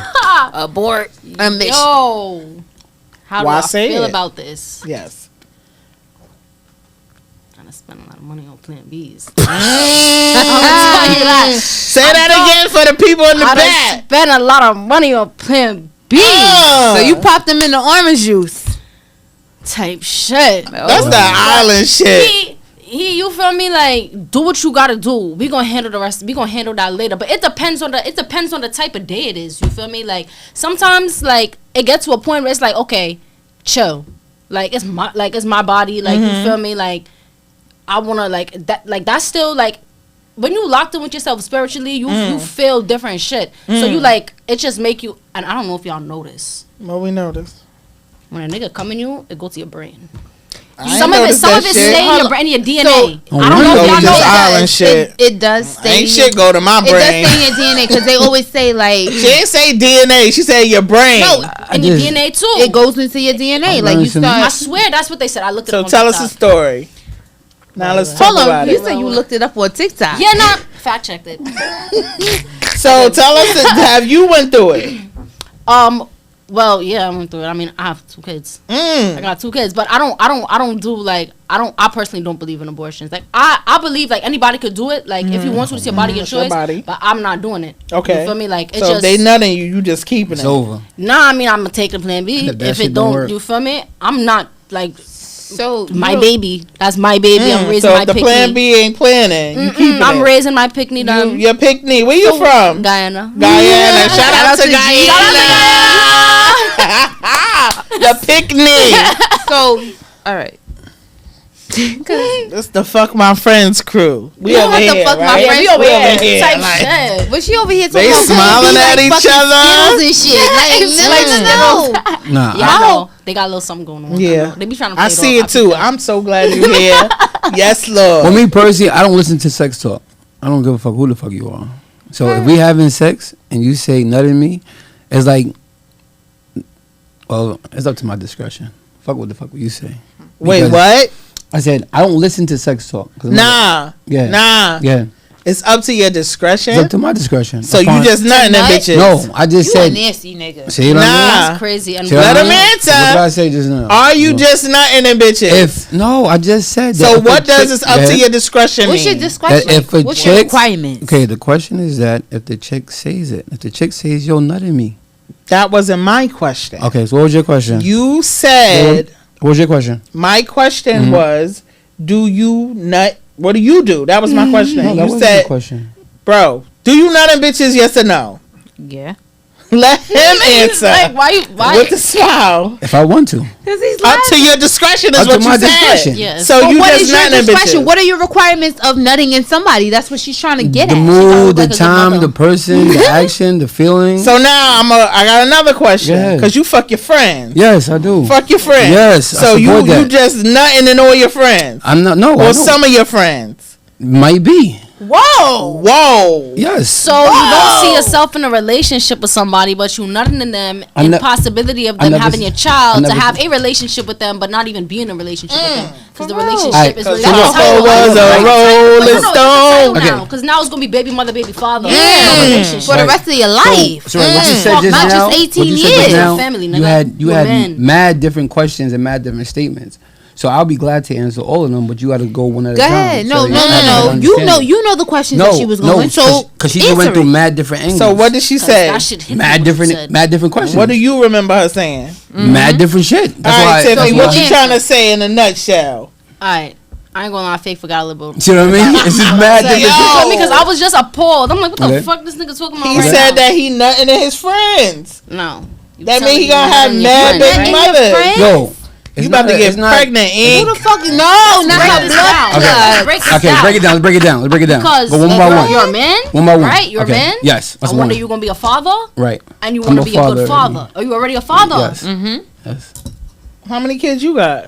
[SPEAKER 4] Abort. A mission.
[SPEAKER 5] Yo. How
[SPEAKER 1] Why
[SPEAKER 5] do I
[SPEAKER 1] say
[SPEAKER 5] feel
[SPEAKER 1] it?
[SPEAKER 5] about this?
[SPEAKER 1] Yes.
[SPEAKER 5] Trying to spend a lot of money on Plan Bs. I'm gonna tell you that.
[SPEAKER 1] Say that again for the people in the
[SPEAKER 5] I done
[SPEAKER 1] back.
[SPEAKER 5] spent a lot of money on Plan B.
[SPEAKER 4] So you popped them in the orange juice.
[SPEAKER 5] Type shit.
[SPEAKER 1] That's the island shit.
[SPEAKER 5] You feel me? Like, do what you gotta do. We gonna handle the rest. We gonna handle that later. But it depends on the type of day it is. You feel me? Like, sometimes like it gets to a point where it's like, okay, chill. Like it's my body. Like you feel me? Like I wanna like that. Like that's still like when you locked in with yourself spiritually, you feel different shit. So you like it just make you. And I don't know if y'all notice
[SPEAKER 1] Well, we noticed.
[SPEAKER 5] when a nigga come in you, it go to your brain.
[SPEAKER 1] I
[SPEAKER 5] Some
[SPEAKER 1] ain't
[SPEAKER 5] of it
[SPEAKER 1] noticed that
[SPEAKER 5] stay
[SPEAKER 1] shit.
[SPEAKER 5] in your brain, your DNA.
[SPEAKER 3] So-
[SPEAKER 5] I don't know if y'all
[SPEAKER 1] This
[SPEAKER 5] know that.
[SPEAKER 1] island shit.
[SPEAKER 4] It does stay.
[SPEAKER 1] Ain't shit go to my
[SPEAKER 4] It does
[SPEAKER 1] brain.
[SPEAKER 4] stay in your DNA because they always say like
[SPEAKER 1] She didn't say DNA. She said your brain.
[SPEAKER 5] No, in your
[SPEAKER 3] just-
[SPEAKER 5] DNA too.
[SPEAKER 4] it goes into your DNA.
[SPEAKER 3] I'm
[SPEAKER 4] Like you
[SPEAKER 3] learning some-
[SPEAKER 5] I
[SPEAKER 4] start.
[SPEAKER 5] swear that's what they said. I looked it
[SPEAKER 1] So
[SPEAKER 5] up on
[SPEAKER 1] tell us a
[SPEAKER 5] TikTok.
[SPEAKER 1] story. Now let's talk
[SPEAKER 4] Hold
[SPEAKER 1] about
[SPEAKER 4] on, you
[SPEAKER 1] it.
[SPEAKER 4] said you looked it up on TikTok.
[SPEAKER 5] Yeah, nah, fact checked it.
[SPEAKER 1] So tell us, have you went through it?
[SPEAKER 5] Well, yeah, I went through it. I mean, I have 2 kids. I got 2 kids, but I don't do like I personally don't believe in abortions. Like I believe like anybody could do it. Like if you want to, it's your body, your
[SPEAKER 1] It's your
[SPEAKER 5] choice.
[SPEAKER 1] body.
[SPEAKER 5] But I'm not doing it.
[SPEAKER 1] Okay.
[SPEAKER 5] You feel me? Like it's
[SPEAKER 1] So if
[SPEAKER 5] just
[SPEAKER 1] they nutting you, you just keeping
[SPEAKER 3] It's
[SPEAKER 1] it.
[SPEAKER 3] over.
[SPEAKER 5] nah. I mean, I'm gonna take the Plan B.
[SPEAKER 3] If that
[SPEAKER 5] If
[SPEAKER 3] shit
[SPEAKER 5] it
[SPEAKER 3] don't
[SPEAKER 5] don't,
[SPEAKER 3] work.
[SPEAKER 5] you feel me? I'm not like
[SPEAKER 4] So
[SPEAKER 5] my
[SPEAKER 4] you-
[SPEAKER 5] baby. That's my baby. I'm raising
[SPEAKER 1] So
[SPEAKER 5] my
[SPEAKER 1] if the
[SPEAKER 5] pickney.
[SPEAKER 1] Plan B ain't planning, you keeping
[SPEAKER 5] I'm
[SPEAKER 1] it.
[SPEAKER 5] raising my pickney. Done.
[SPEAKER 1] Your pickney. Where you from?
[SPEAKER 5] Guyana.
[SPEAKER 1] Guyana. Shout out to
[SPEAKER 4] to G.
[SPEAKER 1] Guyana. The picnic.
[SPEAKER 4] So all right.
[SPEAKER 1] This the fuck my friends crew. We
[SPEAKER 4] You
[SPEAKER 1] over
[SPEAKER 4] want the
[SPEAKER 1] here,
[SPEAKER 4] fuck my
[SPEAKER 1] right?
[SPEAKER 4] friends
[SPEAKER 1] we over
[SPEAKER 4] crew.
[SPEAKER 1] here.
[SPEAKER 5] Type
[SPEAKER 1] like-
[SPEAKER 5] shit.
[SPEAKER 4] But she over here
[SPEAKER 1] They
[SPEAKER 4] talking about
[SPEAKER 1] smiling
[SPEAKER 4] Plan
[SPEAKER 1] at
[SPEAKER 4] B,
[SPEAKER 1] each
[SPEAKER 4] like fucking
[SPEAKER 1] other.
[SPEAKER 4] Skittles and shit. Like no.
[SPEAKER 3] Nah,
[SPEAKER 5] Yeah, I know. They got a little something going on.
[SPEAKER 1] Yeah.
[SPEAKER 5] They be trying to play
[SPEAKER 1] I see
[SPEAKER 5] off.
[SPEAKER 1] it too. I'm so glad you're here. Yes, Lord.
[SPEAKER 3] For me personally, I don't listen to sex talk. I don't give a fuck who the fuck you are. So if we having sex and you say nothing me, it's like, well, it's up to my discretion. Fuck what the fuck you say.
[SPEAKER 1] Wait,
[SPEAKER 3] Because
[SPEAKER 1] what?
[SPEAKER 3] I said I don't listen to sex talk. 'Cause I'm
[SPEAKER 1] Nah.
[SPEAKER 3] Yeah.
[SPEAKER 1] Nah.
[SPEAKER 3] Yeah.
[SPEAKER 1] It's up to your
[SPEAKER 3] It's
[SPEAKER 1] discretion.
[SPEAKER 3] up to my discretion.
[SPEAKER 1] So
[SPEAKER 3] I
[SPEAKER 1] you
[SPEAKER 3] find-
[SPEAKER 1] just nutting them
[SPEAKER 4] nut?
[SPEAKER 1] bitches.
[SPEAKER 3] No, I just
[SPEAKER 4] You a
[SPEAKER 3] said.
[SPEAKER 4] nasty nigga.
[SPEAKER 3] See what I mean?
[SPEAKER 1] Nah.
[SPEAKER 5] That's crazy. And
[SPEAKER 3] See what I
[SPEAKER 1] Let
[SPEAKER 3] mean?
[SPEAKER 1] him
[SPEAKER 3] What did I
[SPEAKER 1] answer.
[SPEAKER 3] say just now?
[SPEAKER 1] Are you
[SPEAKER 3] No.
[SPEAKER 1] just nutting them bitches?
[SPEAKER 3] If no, I just said that.
[SPEAKER 1] So
[SPEAKER 3] if a
[SPEAKER 1] what does
[SPEAKER 3] chick-
[SPEAKER 1] this up
[SPEAKER 3] Yeah.
[SPEAKER 1] to your discretion
[SPEAKER 4] What's your
[SPEAKER 1] mean?
[SPEAKER 4] discretion?
[SPEAKER 3] That if a
[SPEAKER 4] What's your
[SPEAKER 3] chick-
[SPEAKER 4] requirements?
[SPEAKER 3] Okay, the question is that if the chick says it, if the chick says yo nutting me.
[SPEAKER 1] That wasn't my question.
[SPEAKER 3] Okay, so what was your question?
[SPEAKER 1] You said
[SPEAKER 3] What was your question?
[SPEAKER 1] my question
[SPEAKER 3] Mm-hmm.
[SPEAKER 1] was, do you nut? What do you do? That was my question.
[SPEAKER 3] No, that
[SPEAKER 1] you
[SPEAKER 3] wasn't
[SPEAKER 1] said,
[SPEAKER 3] the question.
[SPEAKER 1] bro, do you nut in bitches? Yes or no?
[SPEAKER 4] Yeah.
[SPEAKER 1] Let him answer
[SPEAKER 5] Like, why?
[SPEAKER 1] with a smile.
[SPEAKER 3] If I want to.
[SPEAKER 4] Because he's
[SPEAKER 1] Up to your discretion is
[SPEAKER 3] Up to
[SPEAKER 1] what you
[SPEAKER 3] my
[SPEAKER 1] said.
[SPEAKER 3] discretion.
[SPEAKER 5] Yes.
[SPEAKER 1] So
[SPEAKER 4] But
[SPEAKER 1] you
[SPEAKER 4] what
[SPEAKER 1] just
[SPEAKER 4] is your
[SPEAKER 1] nutting in
[SPEAKER 4] discretion?
[SPEAKER 1] bitches.
[SPEAKER 4] What are your requirements of nutting in somebody? That's what she's trying to get
[SPEAKER 3] The
[SPEAKER 4] at. She trying to
[SPEAKER 3] mood,
[SPEAKER 4] look
[SPEAKER 3] the
[SPEAKER 4] like a good
[SPEAKER 3] time,
[SPEAKER 4] mother.
[SPEAKER 3] the person, the action, the feeling.
[SPEAKER 1] So now I got another question
[SPEAKER 3] Yeah.
[SPEAKER 1] because you fuck your friends.
[SPEAKER 3] Yes, I do.
[SPEAKER 1] Fuck your friends.
[SPEAKER 3] Yes, I
[SPEAKER 1] So you
[SPEAKER 3] support that.
[SPEAKER 1] just nutting in all your friends
[SPEAKER 3] I'm not. No, I
[SPEAKER 1] or
[SPEAKER 3] don't.
[SPEAKER 1] some of your friends.
[SPEAKER 3] Might be.
[SPEAKER 1] Whoa.
[SPEAKER 3] Yes.
[SPEAKER 5] So you don't see yourself in a relationship with somebody, but you nutting in them,
[SPEAKER 3] I
[SPEAKER 5] and
[SPEAKER 3] ne-
[SPEAKER 5] possibility of
[SPEAKER 3] I
[SPEAKER 5] them
[SPEAKER 3] never
[SPEAKER 5] having
[SPEAKER 3] s-
[SPEAKER 5] your child
[SPEAKER 3] I
[SPEAKER 5] to
[SPEAKER 3] never
[SPEAKER 5] have
[SPEAKER 3] s-
[SPEAKER 5] a relationship with them, but not even be in a relationship with them because the
[SPEAKER 4] real.
[SPEAKER 5] relationship
[SPEAKER 3] Aight,
[SPEAKER 5] is
[SPEAKER 3] so
[SPEAKER 5] really
[SPEAKER 3] look,
[SPEAKER 5] the title.
[SPEAKER 1] was a rolling stone.
[SPEAKER 3] Okay.
[SPEAKER 5] Because now it's gonna be baby mother, baby father.
[SPEAKER 4] Yeah.
[SPEAKER 5] Relationship.
[SPEAKER 4] For the rest of your life.
[SPEAKER 3] So what you said
[SPEAKER 4] Fuck,
[SPEAKER 3] just
[SPEAKER 4] not
[SPEAKER 3] now,
[SPEAKER 4] just 18
[SPEAKER 3] what you said just
[SPEAKER 4] years.
[SPEAKER 3] now,
[SPEAKER 5] Family,
[SPEAKER 3] you
[SPEAKER 5] nigga.
[SPEAKER 3] had
[SPEAKER 5] You're a man.
[SPEAKER 3] mad different questions and mad different statements. So I'll be glad to answer all of them, but you got to go one at a
[SPEAKER 4] Go
[SPEAKER 3] time.
[SPEAKER 4] ahead. No,
[SPEAKER 3] So
[SPEAKER 4] no,
[SPEAKER 3] you have to
[SPEAKER 4] no.
[SPEAKER 3] understand it.
[SPEAKER 4] You know the questions that she was going. So
[SPEAKER 3] because she
[SPEAKER 4] answer
[SPEAKER 3] went through
[SPEAKER 4] it.
[SPEAKER 3] mad different angles.
[SPEAKER 1] So what did she say?
[SPEAKER 5] That shit hit me
[SPEAKER 3] mad
[SPEAKER 5] what you said.
[SPEAKER 3] different questions.
[SPEAKER 1] What do you remember her saying?
[SPEAKER 3] Mad different shit. That's
[SPEAKER 1] All right,
[SPEAKER 3] why.
[SPEAKER 1] Tiffy,
[SPEAKER 3] that's
[SPEAKER 1] what
[SPEAKER 3] why-
[SPEAKER 1] you trying to say in a nutshell?
[SPEAKER 5] Alright. I ain't gonna lie, fake forgot a little bit.
[SPEAKER 3] See what I mean? It's just mad
[SPEAKER 1] Say,
[SPEAKER 3] different
[SPEAKER 1] yo.
[SPEAKER 3] shit.
[SPEAKER 5] Because I was just appalled. I'm like, what the
[SPEAKER 3] Okay.
[SPEAKER 5] fuck this nigga talking about
[SPEAKER 1] He
[SPEAKER 5] right
[SPEAKER 1] said
[SPEAKER 5] now?
[SPEAKER 1] that he nutting in his friends.
[SPEAKER 5] No. You
[SPEAKER 1] That
[SPEAKER 5] telling
[SPEAKER 1] mean he
[SPEAKER 5] me
[SPEAKER 1] gonna
[SPEAKER 5] you
[SPEAKER 1] have
[SPEAKER 5] nutting your
[SPEAKER 1] mad
[SPEAKER 5] friend,
[SPEAKER 1] baby
[SPEAKER 5] right?
[SPEAKER 1] mothers.
[SPEAKER 4] friend?
[SPEAKER 3] Yo, it's
[SPEAKER 1] You about
[SPEAKER 3] not-
[SPEAKER 1] to get
[SPEAKER 3] it's not-
[SPEAKER 1] pregnant,
[SPEAKER 4] Who
[SPEAKER 1] Ink.
[SPEAKER 4] the fuck? No, not
[SPEAKER 5] Break
[SPEAKER 4] her
[SPEAKER 5] this
[SPEAKER 4] blood
[SPEAKER 5] down.
[SPEAKER 4] clot.
[SPEAKER 5] Break this
[SPEAKER 3] Okay,
[SPEAKER 5] down.
[SPEAKER 3] break it down. Let's break it down. Let's break it down.
[SPEAKER 5] Because
[SPEAKER 3] Go one by one.
[SPEAKER 5] you're a man,
[SPEAKER 3] One by one.
[SPEAKER 5] right? You're
[SPEAKER 3] Okay.
[SPEAKER 5] a man.
[SPEAKER 3] Yes, that's
[SPEAKER 5] I wonder
[SPEAKER 3] one.
[SPEAKER 5] you gonna be a father,
[SPEAKER 3] Right.
[SPEAKER 5] and you
[SPEAKER 3] I'm
[SPEAKER 5] want
[SPEAKER 3] a
[SPEAKER 5] to be a good
[SPEAKER 3] father
[SPEAKER 5] father. Are you already a father?
[SPEAKER 3] Yes. Yes.
[SPEAKER 1] How many kids you got?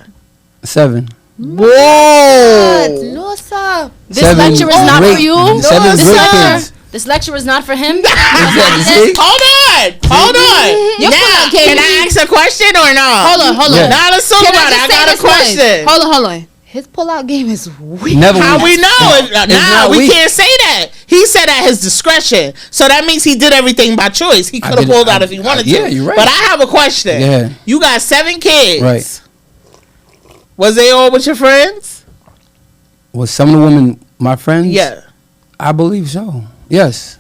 [SPEAKER 3] 7.
[SPEAKER 1] Whoa.
[SPEAKER 4] No, sir.
[SPEAKER 5] This lecture is not
[SPEAKER 3] great-
[SPEAKER 5] for you.
[SPEAKER 3] 7
[SPEAKER 5] This
[SPEAKER 3] great
[SPEAKER 5] lecture,
[SPEAKER 3] kids.
[SPEAKER 5] this lecture is not for him.
[SPEAKER 3] Exactly. See?
[SPEAKER 1] Hold on. Hold on.
[SPEAKER 4] Your
[SPEAKER 1] Now,
[SPEAKER 4] pull-up game
[SPEAKER 1] can I ask a question or not?
[SPEAKER 4] Hold on, hold on.
[SPEAKER 3] Yeah.
[SPEAKER 1] Now let's talk
[SPEAKER 4] Can
[SPEAKER 1] about it.
[SPEAKER 4] just
[SPEAKER 1] I
[SPEAKER 4] say
[SPEAKER 1] got a
[SPEAKER 4] this one?
[SPEAKER 1] question.
[SPEAKER 4] Hold on. His pull-out game is weak.
[SPEAKER 3] Never
[SPEAKER 1] How
[SPEAKER 3] weak.
[SPEAKER 1] we know?
[SPEAKER 3] It's
[SPEAKER 1] Nah,
[SPEAKER 3] not
[SPEAKER 1] we
[SPEAKER 3] weak.
[SPEAKER 1] can't say that. He he said at his discretion. So that means he did everything by choice. He could have
[SPEAKER 3] did-
[SPEAKER 1] pulled out if he wanted to.
[SPEAKER 3] Yeah, you're right.
[SPEAKER 1] But I have a question.
[SPEAKER 3] Yeah.
[SPEAKER 1] You got 7 kids.
[SPEAKER 3] Right.
[SPEAKER 1] Was they all with your friends?
[SPEAKER 3] Was some of the women my friends?
[SPEAKER 1] Yeah.
[SPEAKER 3] I believe so. Yes.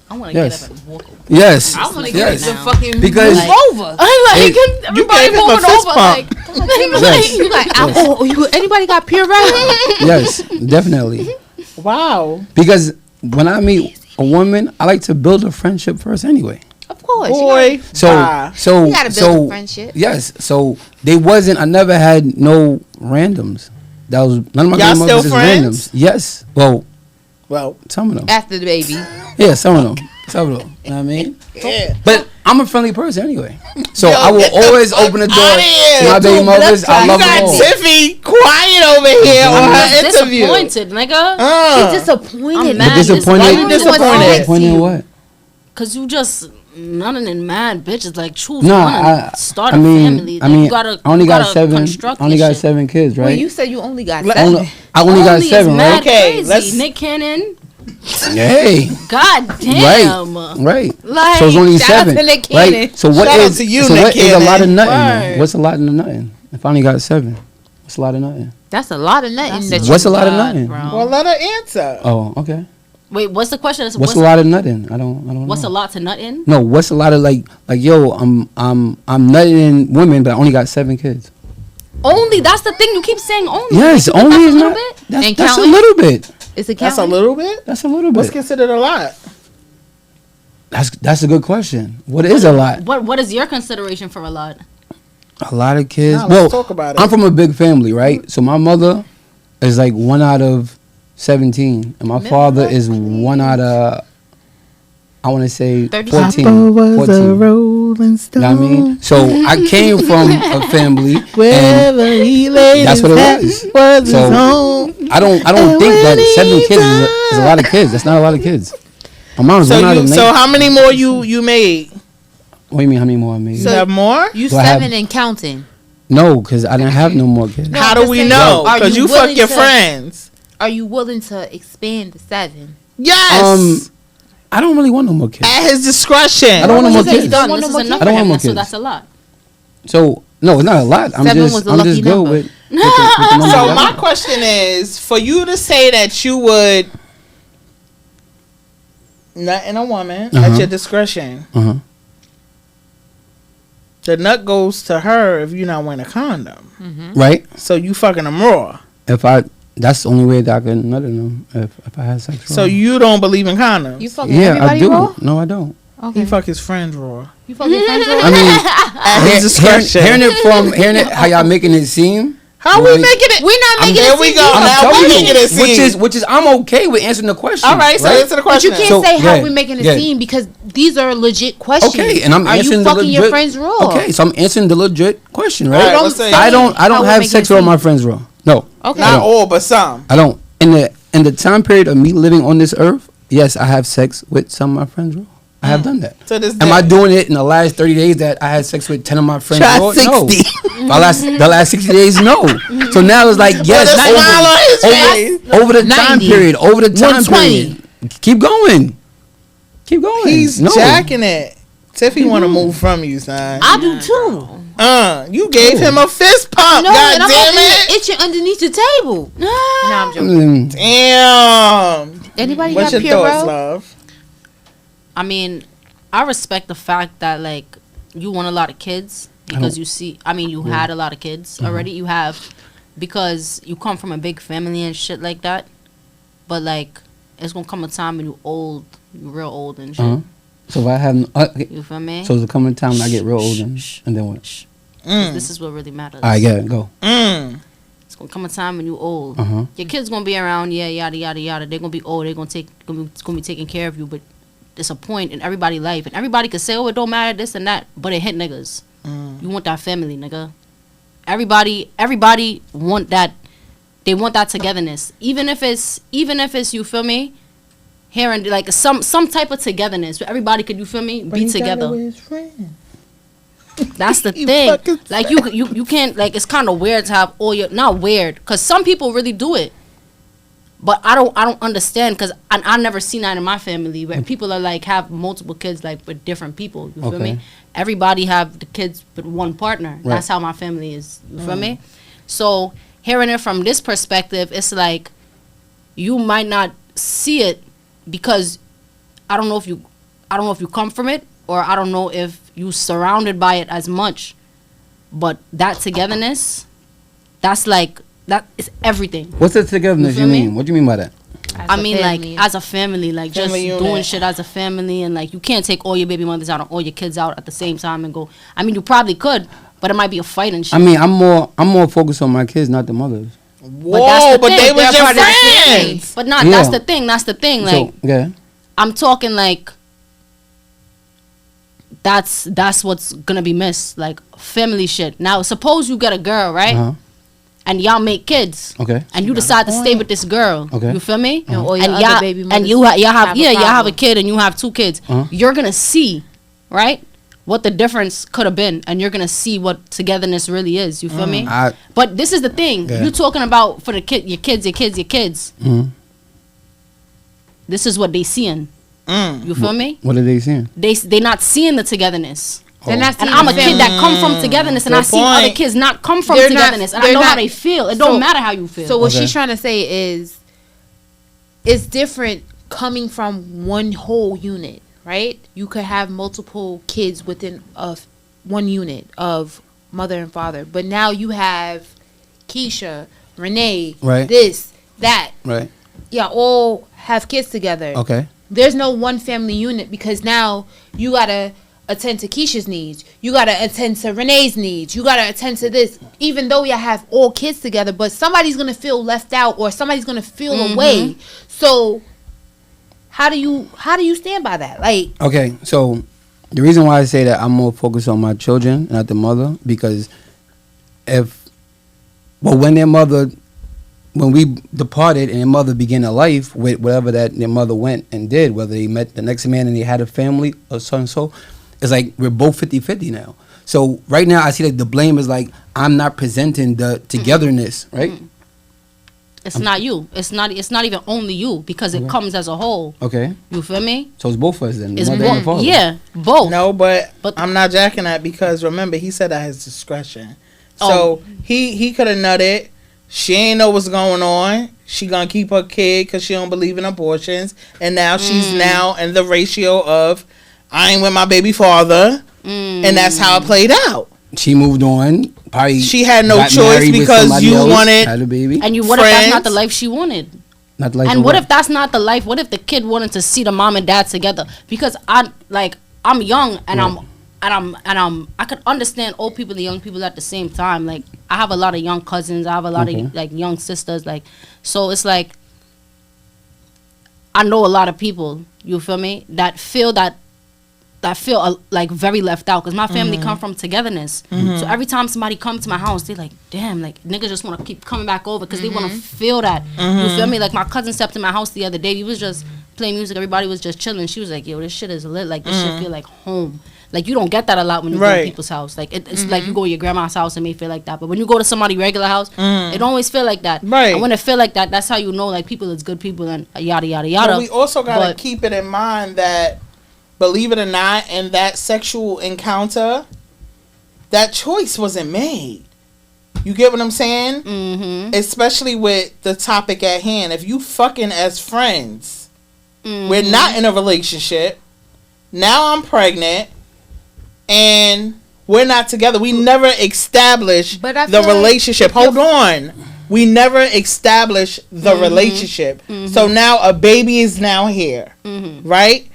[SPEAKER 5] I want to
[SPEAKER 3] Yes.
[SPEAKER 5] get up and walk over.
[SPEAKER 3] Yes.
[SPEAKER 5] I want to
[SPEAKER 3] Yes.
[SPEAKER 5] get the fucking
[SPEAKER 3] Because-
[SPEAKER 5] move over.
[SPEAKER 1] I
[SPEAKER 3] It-
[SPEAKER 5] Everybody
[SPEAKER 1] gave him a
[SPEAKER 5] moving
[SPEAKER 1] fist
[SPEAKER 5] over.
[SPEAKER 1] pump.
[SPEAKER 3] Yes.
[SPEAKER 4] You got alcohol? Anybody got Purell?
[SPEAKER 3] Yes, definitely.
[SPEAKER 1] Wow.
[SPEAKER 3] Because when I meet a woman, I like to build a friendship first anyway.
[SPEAKER 4] Of course.
[SPEAKER 1] Boy.
[SPEAKER 3] So
[SPEAKER 1] bye.
[SPEAKER 3] so
[SPEAKER 4] You gotta build
[SPEAKER 3] so
[SPEAKER 4] a friendship.
[SPEAKER 3] yes. So they wasn't. I never had no randoms. That was none of my
[SPEAKER 1] Y'all
[SPEAKER 3] grandmothers
[SPEAKER 1] still
[SPEAKER 3] is
[SPEAKER 1] friends?
[SPEAKER 3] randoms. Yes. Well,
[SPEAKER 1] Well,
[SPEAKER 3] some of them.
[SPEAKER 4] After the baby.
[SPEAKER 3] Yeah, some of them. Some of them. You know what I mean?
[SPEAKER 1] yeah.
[SPEAKER 3] But I'm a friendly person anyway. So
[SPEAKER 1] Yo,
[SPEAKER 3] I will
[SPEAKER 1] get the
[SPEAKER 3] always
[SPEAKER 1] fuck
[SPEAKER 3] open the door
[SPEAKER 1] outta here.
[SPEAKER 3] to my
[SPEAKER 4] Do
[SPEAKER 3] baby
[SPEAKER 4] a blood
[SPEAKER 3] mothers. I
[SPEAKER 4] test.
[SPEAKER 3] love
[SPEAKER 1] You
[SPEAKER 3] them
[SPEAKER 1] got
[SPEAKER 3] all.
[SPEAKER 1] Tiffy quiet over here on her interview.
[SPEAKER 5] Disappointed, nigga.
[SPEAKER 4] She's disappointed.
[SPEAKER 5] I'm
[SPEAKER 3] But
[SPEAKER 5] mad.
[SPEAKER 3] disappointed.
[SPEAKER 1] Why you disappointed?
[SPEAKER 3] Disappointed in what?
[SPEAKER 5] Cause you just none and mad bitches like choose
[SPEAKER 3] No,
[SPEAKER 5] one and start
[SPEAKER 3] I
[SPEAKER 5] a
[SPEAKER 3] mean,
[SPEAKER 5] family.
[SPEAKER 3] I
[SPEAKER 5] Like,
[SPEAKER 3] mean,
[SPEAKER 5] you gotta,
[SPEAKER 3] I only
[SPEAKER 5] you
[SPEAKER 3] got
[SPEAKER 5] gotta
[SPEAKER 3] 7.
[SPEAKER 5] construct
[SPEAKER 3] I only
[SPEAKER 5] this
[SPEAKER 3] got
[SPEAKER 5] shit.
[SPEAKER 3] 7 kids,
[SPEAKER 4] Well,
[SPEAKER 3] right?
[SPEAKER 4] you said you only got
[SPEAKER 1] Let-
[SPEAKER 4] 7.
[SPEAKER 3] I only got
[SPEAKER 5] is
[SPEAKER 3] 7,
[SPEAKER 5] mad
[SPEAKER 3] right?
[SPEAKER 1] Okay,
[SPEAKER 5] crazy.
[SPEAKER 1] let's-
[SPEAKER 5] Nick Cannon.
[SPEAKER 3] Hey,
[SPEAKER 5] God damn.
[SPEAKER 3] right.
[SPEAKER 4] Like,
[SPEAKER 3] So it's only
[SPEAKER 4] shout out
[SPEAKER 3] 7,
[SPEAKER 4] to Nick Cannon.
[SPEAKER 3] right? So what
[SPEAKER 1] Shout out
[SPEAKER 3] is
[SPEAKER 1] to you,
[SPEAKER 3] so
[SPEAKER 1] Nick
[SPEAKER 3] what is a lot of
[SPEAKER 1] Cannon.
[SPEAKER 3] nothing?
[SPEAKER 1] Word.
[SPEAKER 3] Though? What's a lot of nothing? If I only got 7, what's a lot of nothing?
[SPEAKER 4] That's a lot of nothing. That
[SPEAKER 3] What's
[SPEAKER 4] you
[SPEAKER 3] a lot of
[SPEAKER 5] God,
[SPEAKER 3] nothing?
[SPEAKER 5] bro.
[SPEAKER 1] Well, let her answer.
[SPEAKER 3] Oh, okay.
[SPEAKER 5] Wait, what's the question?
[SPEAKER 3] What's a lot of nothing? I don't
[SPEAKER 5] What's
[SPEAKER 3] know.
[SPEAKER 5] a lot to nut in?
[SPEAKER 3] No, what's a lot of like yo, I'm nutting in women, but I only got 7 kids.
[SPEAKER 5] Only that's the thing you keep saying. Only.
[SPEAKER 3] Yes,
[SPEAKER 5] Like, you
[SPEAKER 3] only
[SPEAKER 5] think
[SPEAKER 3] is
[SPEAKER 5] that's a
[SPEAKER 3] not.
[SPEAKER 5] little bit?
[SPEAKER 3] That's,
[SPEAKER 4] And
[SPEAKER 3] that's a
[SPEAKER 4] counting?
[SPEAKER 3] little bit.
[SPEAKER 4] It's a
[SPEAKER 1] That's a
[SPEAKER 4] count.
[SPEAKER 1] little bit?
[SPEAKER 3] That's a little
[SPEAKER 1] What's
[SPEAKER 3] bit.
[SPEAKER 1] considered a lot?
[SPEAKER 3] That's a good question. What is a lot?
[SPEAKER 5] What is your consideration for a lot?
[SPEAKER 3] A lot of kids.
[SPEAKER 1] Nah,
[SPEAKER 3] well,
[SPEAKER 1] let's talk about it.
[SPEAKER 3] I'm from a big family, right? So my mother is like 1 out of 17, and my father is 1 out of, I want to say 14. 14.
[SPEAKER 1] rolling stone.
[SPEAKER 3] You know what I mean? So I came from a family, and
[SPEAKER 1] Wherever he laid
[SPEAKER 3] that's
[SPEAKER 1] his
[SPEAKER 3] what it
[SPEAKER 1] hat
[SPEAKER 3] was.
[SPEAKER 1] was
[SPEAKER 3] So,
[SPEAKER 1] his home.
[SPEAKER 3] I don't
[SPEAKER 1] And
[SPEAKER 3] think that
[SPEAKER 1] when
[SPEAKER 3] 7
[SPEAKER 1] he
[SPEAKER 3] kids is a lot of kids. That's not a lot of kids. My mom's 1 out of 9.
[SPEAKER 1] So how many more you made?
[SPEAKER 3] What do you mean? How many more I made?
[SPEAKER 1] You have more?
[SPEAKER 4] You
[SPEAKER 3] Do I have-
[SPEAKER 4] 7 and counting.
[SPEAKER 3] No, because I didn't have no more kids.
[SPEAKER 4] No,
[SPEAKER 1] How
[SPEAKER 4] I'm
[SPEAKER 1] do
[SPEAKER 4] just
[SPEAKER 1] we
[SPEAKER 4] saying,
[SPEAKER 1] know?
[SPEAKER 4] are
[SPEAKER 1] Because
[SPEAKER 4] you
[SPEAKER 1] you fuck
[SPEAKER 4] willing
[SPEAKER 1] your
[SPEAKER 4] to-
[SPEAKER 1] friends.
[SPEAKER 4] Are you willing to expand to 7?
[SPEAKER 1] Yes.
[SPEAKER 3] I don't really want no more kids.
[SPEAKER 1] At his discretion.
[SPEAKER 3] I don't want no
[SPEAKER 4] You
[SPEAKER 3] more
[SPEAKER 4] said you
[SPEAKER 3] kids.
[SPEAKER 4] don't
[SPEAKER 5] Done.
[SPEAKER 4] want
[SPEAKER 5] This
[SPEAKER 4] no
[SPEAKER 5] is
[SPEAKER 4] more
[SPEAKER 5] enough
[SPEAKER 3] I
[SPEAKER 5] for
[SPEAKER 3] don't want
[SPEAKER 5] him.
[SPEAKER 3] more
[SPEAKER 5] So
[SPEAKER 3] kids.
[SPEAKER 5] that's a lot.
[SPEAKER 3] So no, it's not a lot. I'm
[SPEAKER 4] 7
[SPEAKER 3] just
[SPEAKER 4] was a
[SPEAKER 3] I'm
[SPEAKER 4] lucky
[SPEAKER 3] just good
[SPEAKER 4] number.
[SPEAKER 3] with the numbers.
[SPEAKER 1] So
[SPEAKER 3] That's
[SPEAKER 1] my
[SPEAKER 3] it.
[SPEAKER 1] question is, for you to say that you would nut in a woman at
[SPEAKER 3] Uh-huh.
[SPEAKER 1] your discretion,
[SPEAKER 3] Uh-huh.
[SPEAKER 1] the nut goes to her if you're not wearing a condom.
[SPEAKER 3] Right?
[SPEAKER 1] So you fucking them raw.
[SPEAKER 3] That's the only way that I can nut in them if I had sex.
[SPEAKER 1] So
[SPEAKER 3] raw.
[SPEAKER 1] you don't believe in condoms.
[SPEAKER 4] You fucking
[SPEAKER 3] yeah,
[SPEAKER 4] everybody
[SPEAKER 3] I do.
[SPEAKER 4] raw?
[SPEAKER 3] No, I don't.
[SPEAKER 4] Okay.
[SPEAKER 1] He fuck his friends raw.
[SPEAKER 4] You fucking friends raw?
[SPEAKER 3] I mean,
[SPEAKER 1] At his discretion.
[SPEAKER 3] hearing it how y'all making it seem.
[SPEAKER 1] How we making it?
[SPEAKER 4] We're not making
[SPEAKER 1] There
[SPEAKER 4] it
[SPEAKER 1] we
[SPEAKER 4] seem
[SPEAKER 1] go.
[SPEAKER 4] easy.
[SPEAKER 3] I'm
[SPEAKER 1] Now
[SPEAKER 3] telling
[SPEAKER 1] we
[SPEAKER 3] you,
[SPEAKER 1] making it seem.
[SPEAKER 3] which is I'm okay with answering the question.
[SPEAKER 1] All right, so answer the
[SPEAKER 4] But you
[SPEAKER 1] question.
[SPEAKER 4] can't
[SPEAKER 3] So,
[SPEAKER 4] say how
[SPEAKER 3] yeah,
[SPEAKER 4] we're making it
[SPEAKER 3] yeah.
[SPEAKER 4] seem because these are legit questions.
[SPEAKER 3] Okay, and I'm
[SPEAKER 4] Are
[SPEAKER 3] answering
[SPEAKER 4] you
[SPEAKER 3] the
[SPEAKER 4] fucking
[SPEAKER 3] legit.
[SPEAKER 4] your friends raw?
[SPEAKER 3] Okay, so I'm answering the legit question,
[SPEAKER 1] All right,
[SPEAKER 3] right?
[SPEAKER 1] let's say
[SPEAKER 3] I don't
[SPEAKER 4] how we're
[SPEAKER 3] have
[SPEAKER 4] making
[SPEAKER 3] sex
[SPEAKER 4] it
[SPEAKER 3] with all
[SPEAKER 4] seem.
[SPEAKER 3] my friends raw. No.
[SPEAKER 4] Okay.
[SPEAKER 1] Not all, but some.
[SPEAKER 3] I don't. In the time period of me living on this earth, yes, I have sex with some of my friends raw. I have done that.
[SPEAKER 1] To this
[SPEAKER 3] Am I
[SPEAKER 1] day.
[SPEAKER 3] doing it in the last 30 days that I had sex with 10 of my friends
[SPEAKER 1] Try
[SPEAKER 3] raw?
[SPEAKER 1] 60.
[SPEAKER 3] No. The last 60 days, no. So now it's like, yes,
[SPEAKER 1] With a smile on his face.
[SPEAKER 3] over the time
[SPEAKER 4] 90.
[SPEAKER 3] period, over the time
[SPEAKER 4] 120.
[SPEAKER 3] period. Keep going. Keep going.
[SPEAKER 1] He's
[SPEAKER 3] No.
[SPEAKER 1] jacking it. Tiffy want to move from you, son.
[SPEAKER 4] I do too.
[SPEAKER 1] You gave him a fist pump.
[SPEAKER 4] No,
[SPEAKER 1] God
[SPEAKER 4] and I'm
[SPEAKER 1] damn
[SPEAKER 4] over here
[SPEAKER 1] it.
[SPEAKER 4] itching underneath the table. Nah, I'm joking.
[SPEAKER 3] Mm,
[SPEAKER 1] Damn.
[SPEAKER 4] Anybody
[SPEAKER 1] What's
[SPEAKER 4] got
[SPEAKER 1] your thoughts,
[SPEAKER 4] Purell?
[SPEAKER 1] love?
[SPEAKER 5] I mean, I respect the fact that like you want a lot of kids because you see. I mean, you had a lot of kids already. You have because you come from a big family and shit like that. But like, it's gonna come a time when you old, you real old and shit.
[SPEAKER 3] Uh-huh. So if I have, okay.
[SPEAKER 5] You feel me?
[SPEAKER 3] So there's coming a time when I get real old and then what?
[SPEAKER 5] 'Cause this is what really matters.
[SPEAKER 3] All right, yeah, go.
[SPEAKER 5] It's gonna come a time when you old.
[SPEAKER 3] Uh-huh.
[SPEAKER 5] Your kids gonna be around, yeah, yada yada yada. They're gonna be old. They're gonna be taking care of you. But there's a point in everybody's life, and everybody could say, "Oh, it don't matter, this and that," but it hit niggas. You want that family, nigga. Everybody want that. They want that togetherness, even if it's you feel me. Here and like some type of togetherness, where everybody could you feel me be together. That's the
[SPEAKER 1] You
[SPEAKER 5] thing.
[SPEAKER 1] fucking
[SPEAKER 5] Like you can't like it's kind of weird to have all your not weird because some people really do it. But I don't understand because I never seen that in my family where people are like have multiple kids like with different people. You feel me? Everybody have the kids with one partner.
[SPEAKER 3] Right.
[SPEAKER 5] That's how my family is. You feel me? So hearing it from this perspective, it's like you might not see it because I don't know if you come from it or I don't know if you surrounded by it as much. But that togetherness, that's like that is everything.
[SPEAKER 3] What's the togetherness you
[SPEAKER 5] feel me?
[SPEAKER 3] mean? What do you mean by that?
[SPEAKER 5] I mean, like, as a family, like, just
[SPEAKER 1] Family unit.
[SPEAKER 5] doing shit as a family, and, like, you can't take all your baby mothers out and all your kids out at the same time and go. I mean, you probably could, but it might be a fight and shit.
[SPEAKER 3] I mean, I'm more focused on my kids, not the mothers.
[SPEAKER 1] Whoa, but they was
[SPEAKER 5] They're
[SPEAKER 1] your
[SPEAKER 5] part of the family.
[SPEAKER 1] friends.
[SPEAKER 5] But not,
[SPEAKER 3] Yeah.
[SPEAKER 5] that's the thing, like,
[SPEAKER 3] So, yeah.
[SPEAKER 5] I'm talking, like, that's what's gonna be missed, like, family shit. Now, suppose you get a girl, right?
[SPEAKER 3] Uh-huh.
[SPEAKER 5] And y'all make kids.
[SPEAKER 3] Okay.
[SPEAKER 5] And you decide to stay with this girl.
[SPEAKER 3] Okay.
[SPEAKER 5] You feel me?
[SPEAKER 4] And all your
[SPEAKER 5] And
[SPEAKER 4] other
[SPEAKER 5] y'all,
[SPEAKER 4] baby
[SPEAKER 5] and
[SPEAKER 4] mothers
[SPEAKER 5] y'all have
[SPEAKER 4] a
[SPEAKER 5] y'all have a
[SPEAKER 4] problem.
[SPEAKER 5] kid and you have 2 kids.
[SPEAKER 3] Uh-huh.
[SPEAKER 5] You're gonna see, right, what the difference could have been, and you're gonna see what togetherness really is. You feel me? But this is the thing.
[SPEAKER 3] Yeah.
[SPEAKER 5] You're talking about for the your kids.
[SPEAKER 3] Mm-hmm.
[SPEAKER 5] This is what they seeing. You feel me?
[SPEAKER 3] What are they saying?
[SPEAKER 5] They not seeing the togetherness.
[SPEAKER 4] They're not
[SPEAKER 5] And
[SPEAKER 4] seeing
[SPEAKER 5] I'm a
[SPEAKER 4] the
[SPEAKER 5] kid that come from togetherness, and
[SPEAKER 1] Good
[SPEAKER 5] I see other
[SPEAKER 1] point.
[SPEAKER 5] kids not come from
[SPEAKER 4] They're not-
[SPEAKER 5] togetherness, and I
[SPEAKER 4] they're
[SPEAKER 5] know how
[SPEAKER 4] not-
[SPEAKER 5] they feel. It
[SPEAKER 4] so-
[SPEAKER 5] don't matter how you feel.
[SPEAKER 4] So what
[SPEAKER 3] Okay.
[SPEAKER 4] she's trying to say is, it's different coming from one whole unit, right? You could have multiple kids within one unit of mother and father, but now you have Keisha, Renee,
[SPEAKER 3] Right.
[SPEAKER 4] this, that.
[SPEAKER 3] Right.
[SPEAKER 4] Yeah, all have kids together.
[SPEAKER 3] Okay.
[SPEAKER 4] There's no one family unit because now you gotta attend to Keisha's needs. You gotta attend to Renee's needs. You gotta attend to this. Even though you have all kids together, but somebody's gonna feel left out or somebody's gonna feel away. So how do you stand by that? Like,
[SPEAKER 3] Okay, so the reason why I say that I'm more focused on my children, not the mother, because when we departed and their mother began a life with whatever that their mother went and did, whether they met the next man and they had a family or so and so, it's like we're both 50-50 now. So right now I see that the blame is like I'm not presenting the togetherness, right?
[SPEAKER 5] It's not you. It's not even only you because it comes as a whole.
[SPEAKER 3] Okay.
[SPEAKER 5] You feel me?
[SPEAKER 3] So it's both of us then.
[SPEAKER 5] It's
[SPEAKER 3] mother and
[SPEAKER 5] both.
[SPEAKER 3] father.
[SPEAKER 5] Yeah, both.
[SPEAKER 1] No, but
[SPEAKER 5] But-
[SPEAKER 1] I'm not jacking that because remember he said at his discretion.
[SPEAKER 5] Oh.
[SPEAKER 1] So he could have nutted. She ain't know what's going on. She gonna keep her kid because she don't believe in abortions, and now she's now in the ratio of I ain't with my baby father, and that's how it played out.
[SPEAKER 3] She moved on. Probably
[SPEAKER 1] She had no
[SPEAKER 3] got
[SPEAKER 1] choice
[SPEAKER 3] married with
[SPEAKER 1] because
[SPEAKER 3] somebody
[SPEAKER 1] you
[SPEAKER 3] else,
[SPEAKER 1] wanted
[SPEAKER 3] had a baby.
[SPEAKER 5] And what if that's not
[SPEAKER 1] Friends.
[SPEAKER 5] the life she wanted?
[SPEAKER 3] Not like
[SPEAKER 5] And what if that's not the life? What if the kid wanted to see the mom and dad together? Because I'm young and I could understand old people and young people at the same time. Like I have a lot of young cousins. I have a lot of like young sisters. Like so, it's like I know a lot of people. You feel me? That feel like very left out because my family come from togetherness. So every time somebody comes to my house, they like, damn, like niggas just want to keep coming back over because they want to feel that. You feel me? Like my cousin stepped in my house the other day. He was just playing music. Everybody was just chilling. She was like, yo, this shit is lit. Like this shit feel like home. Like you don't get that a lot when you go
[SPEAKER 1] Right.
[SPEAKER 5] to people's house. Like it's like you go to your grandma's house and may feel like that. But when you go to somebody's regular house, it don't always feel like that.
[SPEAKER 1] Right.
[SPEAKER 5] And when it feel like that, that's how you know like people is good people and yada yada yada.
[SPEAKER 1] But we also gotta
[SPEAKER 5] But-
[SPEAKER 1] keep it in mind that, believe it or not, in that sexual encounter, that choice wasn't made. You get what I'm saying?
[SPEAKER 5] Mm-hmm.
[SPEAKER 1] Especially with the topic at hand. If you fucking as friends,
[SPEAKER 5] Mm-hmm.
[SPEAKER 1] we're not in a relationship. Now I'm pregnant, and we're not together. We never established
[SPEAKER 4] But I
[SPEAKER 1] the
[SPEAKER 4] feel like
[SPEAKER 1] relationship. Hold on. We never established the relationship. So now a baby is now here, right?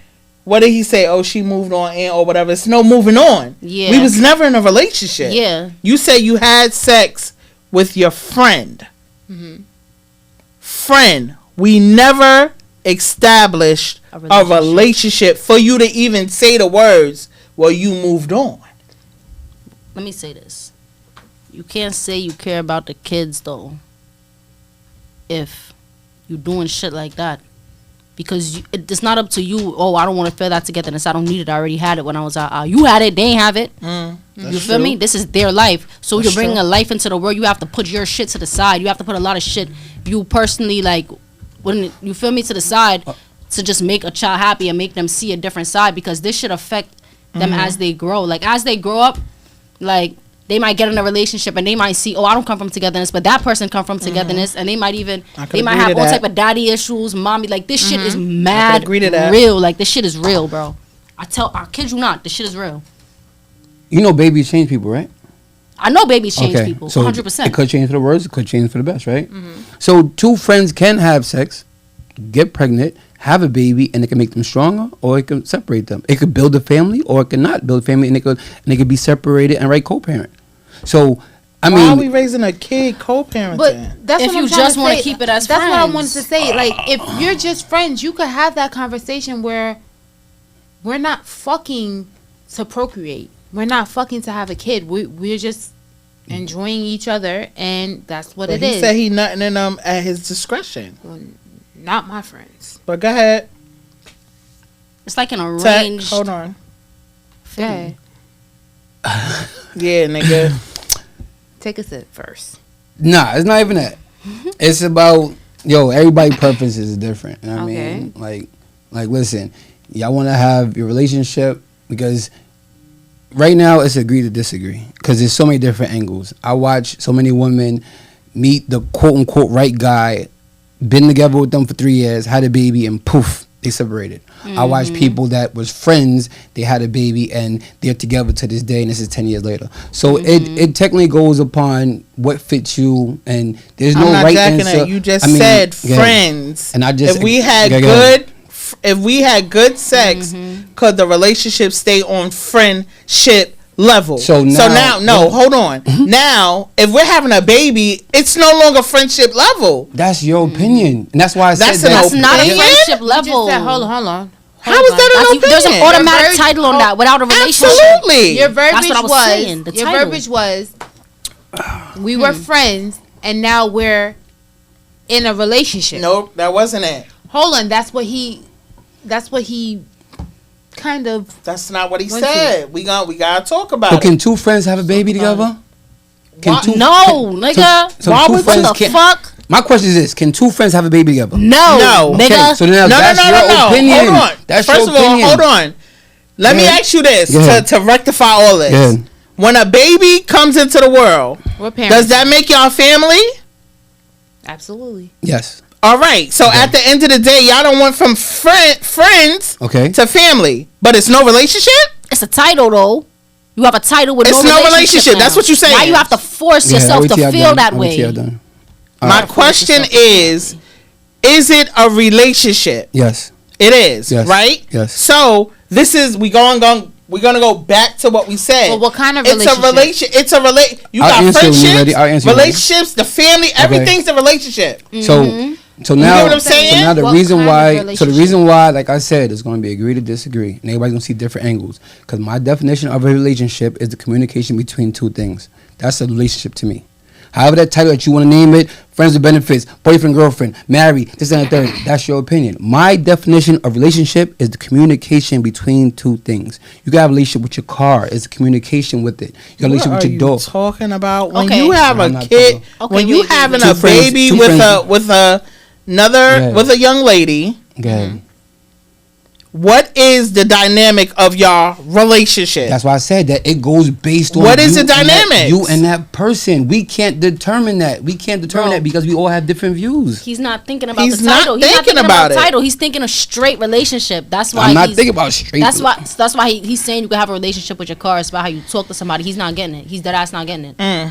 [SPEAKER 1] What did he say? Oh, she moved on in or whatever. It's no moving on.
[SPEAKER 5] Yeah.
[SPEAKER 1] We was never in a relationship.
[SPEAKER 5] Yeah.
[SPEAKER 1] You say you had sex with your friend. Friend. We never established a relationship for you to even say the words, well, you moved on.
[SPEAKER 5] Let me say this. You can't say you care about the kids though if you doing shit like that. Because it's not up to you. Oh, I don't want to feel that togetherness. I don't need it. I already had it when I was out. You had it. They ain't have it. You feel me? This is their life. So
[SPEAKER 1] That's
[SPEAKER 5] you're bringing
[SPEAKER 1] true.
[SPEAKER 5] a life into the world. You have to put your shit to the side. You have to put a lot of shit you personally like when you feel me, to the side to just make a child happy and make them see a different side, because this should affect them as they grow. Like as they grow up, like they might get in a relationship and they might see, oh, I don't come from togetherness, but that person come from togetherness, and they might have all type of daddy issues, mommy. Like this shit is mad real. Like this shit is real, bro. I kid you not, this shit is real.
[SPEAKER 3] You know, babies change people, right?
[SPEAKER 5] I know babies change people,
[SPEAKER 3] so
[SPEAKER 5] 100%.
[SPEAKER 3] It could change for the worse, it could change for the best, right? So two friends can have sex, get pregnant, have a baby, and it can make them stronger, or it can separate them. It could build a family, or it could not build a family, and it could be separated and co-parent. So, I mean,
[SPEAKER 1] why are we raising a kid co-parenting?
[SPEAKER 4] But that's
[SPEAKER 5] if
[SPEAKER 4] what I'm
[SPEAKER 5] you
[SPEAKER 4] trying
[SPEAKER 5] just
[SPEAKER 4] to
[SPEAKER 5] want
[SPEAKER 4] say.
[SPEAKER 5] to keep it as
[SPEAKER 4] that's
[SPEAKER 5] friends.
[SPEAKER 4] what I wanted to say. Like, if you're just friends, you could have that conversation where we're not fucking to procreate. We're not fucking to have a kid. We're just enjoying each other, and that's what it is.
[SPEAKER 1] He said he nutting in them at his discretion.
[SPEAKER 4] Well, not my friends.
[SPEAKER 1] But go ahead.
[SPEAKER 5] It's like an arranged.
[SPEAKER 1] Hold on.
[SPEAKER 4] Yeah.
[SPEAKER 1] Yeah, nigga.
[SPEAKER 4] Take a sip first.
[SPEAKER 3] nah, it's not even that. It's about, everybody's preference is different. You know what I mean? Like, listen, y'all want to have your relationship, because right now it's agree to disagree, because there's so many different angles. I watch so many women meet the quote-unquote right guy, been together with them for 3 years, had a baby, and poof, they separated. I watch people that was friends, they had a baby, and they're together to this day, and this is 10 years later. So it technically goes upon what fits you, and there's no right answer.
[SPEAKER 1] You just said friends.
[SPEAKER 3] And I just,
[SPEAKER 1] if we had good sex, could the relationship stay on friendship level?
[SPEAKER 3] So now
[SPEAKER 1] hold on. Now, if we're having a baby, it's no longer friendship level.
[SPEAKER 3] That's your opinion, and that's why I said
[SPEAKER 5] That's not a
[SPEAKER 1] opinion?
[SPEAKER 5] friendship level.
[SPEAKER 4] Hold on.
[SPEAKER 1] How is that an opinion?
[SPEAKER 5] There's an automatic title on that without a relationship.
[SPEAKER 1] Absolutely.
[SPEAKER 4] Your verbiage
[SPEAKER 5] That's what I was saying, the
[SPEAKER 4] your
[SPEAKER 5] title.
[SPEAKER 4] verbiage was we were friends and now we're in a relationship.
[SPEAKER 1] Nope, that wasn't it.
[SPEAKER 4] Hold on, that's what he kind of.
[SPEAKER 1] That's not what he
[SPEAKER 4] Went
[SPEAKER 1] said. We gotta talk about
[SPEAKER 3] So
[SPEAKER 1] it.
[SPEAKER 3] can two friends have a baby together?
[SPEAKER 5] No, nigga.
[SPEAKER 3] So
[SPEAKER 1] Why
[SPEAKER 3] two
[SPEAKER 1] would
[SPEAKER 3] friends
[SPEAKER 5] What the
[SPEAKER 3] can't-
[SPEAKER 5] fuck?
[SPEAKER 3] My question is this: can two friends have a baby together?
[SPEAKER 5] No,
[SPEAKER 1] Okay,
[SPEAKER 5] nigga.
[SPEAKER 3] So then
[SPEAKER 1] No.
[SPEAKER 3] that's your opinion.
[SPEAKER 1] Hold on.
[SPEAKER 3] That's
[SPEAKER 1] First
[SPEAKER 3] your
[SPEAKER 1] of all,
[SPEAKER 3] opinion.
[SPEAKER 1] hold on. Let me ask you this
[SPEAKER 3] Go ahead.
[SPEAKER 1] to rectify all this.
[SPEAKER 3] Go ahead.
[SPEAKER 1] When a baby comes into the world,
[SPEAKER 4] We're parents.
[SPEAKER 1] does that make y'all family?
[SPEAKER 4] Absolutely.
[SPEAKER 3] Yes.
[SPEAKER 1] All right. So at the end of the day, y'all don't went from friends
[SPEAKER 3] Okay.
[SPEAKER 1] to family, but it's no relationship?
[SPEAKER 5] It's a title though. You have a title with
[SPEAKER 1] It's
[SPEAKER 5] no
[SPEAKER 1] no
[SPEAKER 5] relationship.
[SPEAKER 1] relationship. That's what you're saying.
[SPEAKER 5] Why you have to force yourself to feel that way?
[SPEAKER 1] My question is it a relationship?
[SPEAKER 3] Yes.
[SPEAKER 1] It is,
[SPEAKER 3] Yes.
[SPEAKER 1] right?
[SPEAKER 3] Yes.
[SPEAKER 1] So this is we're gonna go back to what we said.
[SPEAKER 4] But what kind of
[SPEAKER 1] It's a
[SPEAKER 4] relationship?
[SPEAKER 1] relation. It's a relate. You
[SPEAKER 3] I'll
[SPEAKER 1] got
[SPEAKER 3] answer when you're ready.
[SPEAKER 1] friendships,
[SPEAKER 3] I'll answer when you're ready.
[SPEAKER 1] relationships, the family. Everything's a relationship.
[SPEAKER 3] So
[SPEAKER 1] You
[SPEAKER 3] now,
[SPEAKER 1] get what I'm saying?
[SPEAKER 3] so now the
[SPEAKER 4] What
[SPEAKER 3] reason
[SPEAKER 4] kind of
[SPEAKER 3] why,
[SPEAKER 4] relationship?
[SPEAKER 3] like I said, is going to be agree to disagree, and everybody's going to see different angles. Because my definition of a relationship is the communication between two things. That's a relationship to me. However that title that you want to name it, friends with benefits, boyfriend, girlfriend, married, this and the third, that's your opinion. My definition of relationship is the communication between two things. You got a relationship with your car, it's the communication with it. You got a relationship
[SPEAKER 1] What
[SPEAKER 3] with
[SPEAKER 1] are
[SPEAKER 3] your
[SPEAKER 1] you
[SPEAKER 3] dog.
[SPEAKER 1] talking about when
[SPEAKER 5] Okay.
[SPEAKER 1] you have
[SPEAKER 3] I'm
[SPEAKER 1] a
[SPEAKER 3] not
[SPEAKER 1] kid?
[SPEAKER 3] talking-
[SPEAKER 1] When you
[SPEAKER 5] wait.
[SPEAKER 1] having
[SPEAKER 3] Two
[SPEAKER 1] a
[SPEAKER 3] friends-
[SPEAKER 1] baby
[SPEAKER 3] two
[SPEAKER 1] with
[SPEAKER 3] friends.
[SPEAKER 1] another with a young lady,
[SPEAKER 3] Okay.
[SPEAKER 1] what is the dynamic of your relationship?
[SPEAKER 3] That's why I said that it goes based on
[SPEAKER 1] What is
[SPEAKER 3] you
[SPEAKER 1] the
[SPEAKER 3] and
[SPEAKER 1] dynamics?
[SPEAKER 3] you and that person. We can't determine that. We can't determine
[SPEAKER 5] Bro.
[SPEAKER 3] that because we all have different views.
[SPEAKER 5] He's not thinking about
[SPEAKER 1] He's
[SPEAKER 5] the
[SPEAKER 1] not
[SPEAKER 5] title. He's not
[SPEAKER 1] thinking
[SPEAKER 5] thinking
[SPEAKER 1] about
[SPEAKER 5] about
[SPEAKER 1] it.
[SPEAKER 5] the title. He's thinking a straight relationship. That's why
[SPEAKER 3] I'm not
[SPEAKER 5] he's,
[SPEAKER 3] thinking about straight.
[SPEAKER 5] That's why he's saying you can have a relationship with your car. It's about how you talk to somebody. He's not getting it. He's dead ass not getting it.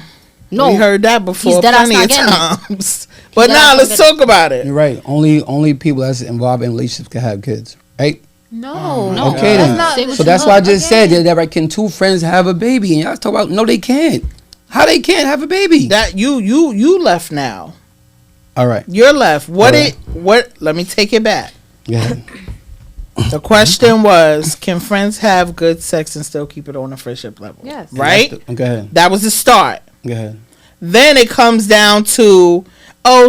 [SPEAKER 5] No,
[SPEAKER 1] We heard that before
[SPEAKER 5] He's dead ass
[SPEAKER 1] plenty
[SPEAKER 5] not
[SPEAKER 1] of
[SPEAKER 5] getting it.
[SPEAKER 1] times. But
[SPEAKER 5] dead
[SPEAKER 1] now
[SPEAKER 5] ass not
[SPEAKER 1] let's
[SPEAKER 5] getting
[SPEAKER 1] talk about it.
[SPEAKER 3] You're right. Only people that's involved in relationships can have kids, right?
[SPEAKER 4] No.
[SPEAKER 3] Okay then.
[SPEAKER 4] That's
[SPEAKER 5] Say
[SPEAKER 4] not,
[SPEAKER 5] what
[SPEAKER 3] So
[SPEAKER 5] you
[SPEAKER 3] that's
[SPEAKER 5] love.
[SPEAKER 3] why I just said that right. Can two friends have a baby? And y'all talk about no, they can't. How they can't have a baby?
[SPEAKER 1] That you left now.
[SPEAKER 3] All right.
[SPEAKER 1] You're left.
[SPEAKER 3] All right.
[SPEAKER 1] Let me take it back.
[SPEAKER 3] Yeah.
[SPEAKER 1] The question was, can friends have good sex and still keep it on a friendship level?
[SPEAKER 4] Yes.
[SPEAKER 1] Right?
[SPEAKER 3] Go ahead.
[SPEAKER 1] That was the start.
[SPEAKER 3] Go ahead.
[SPEAKER 1] Then it comes down to,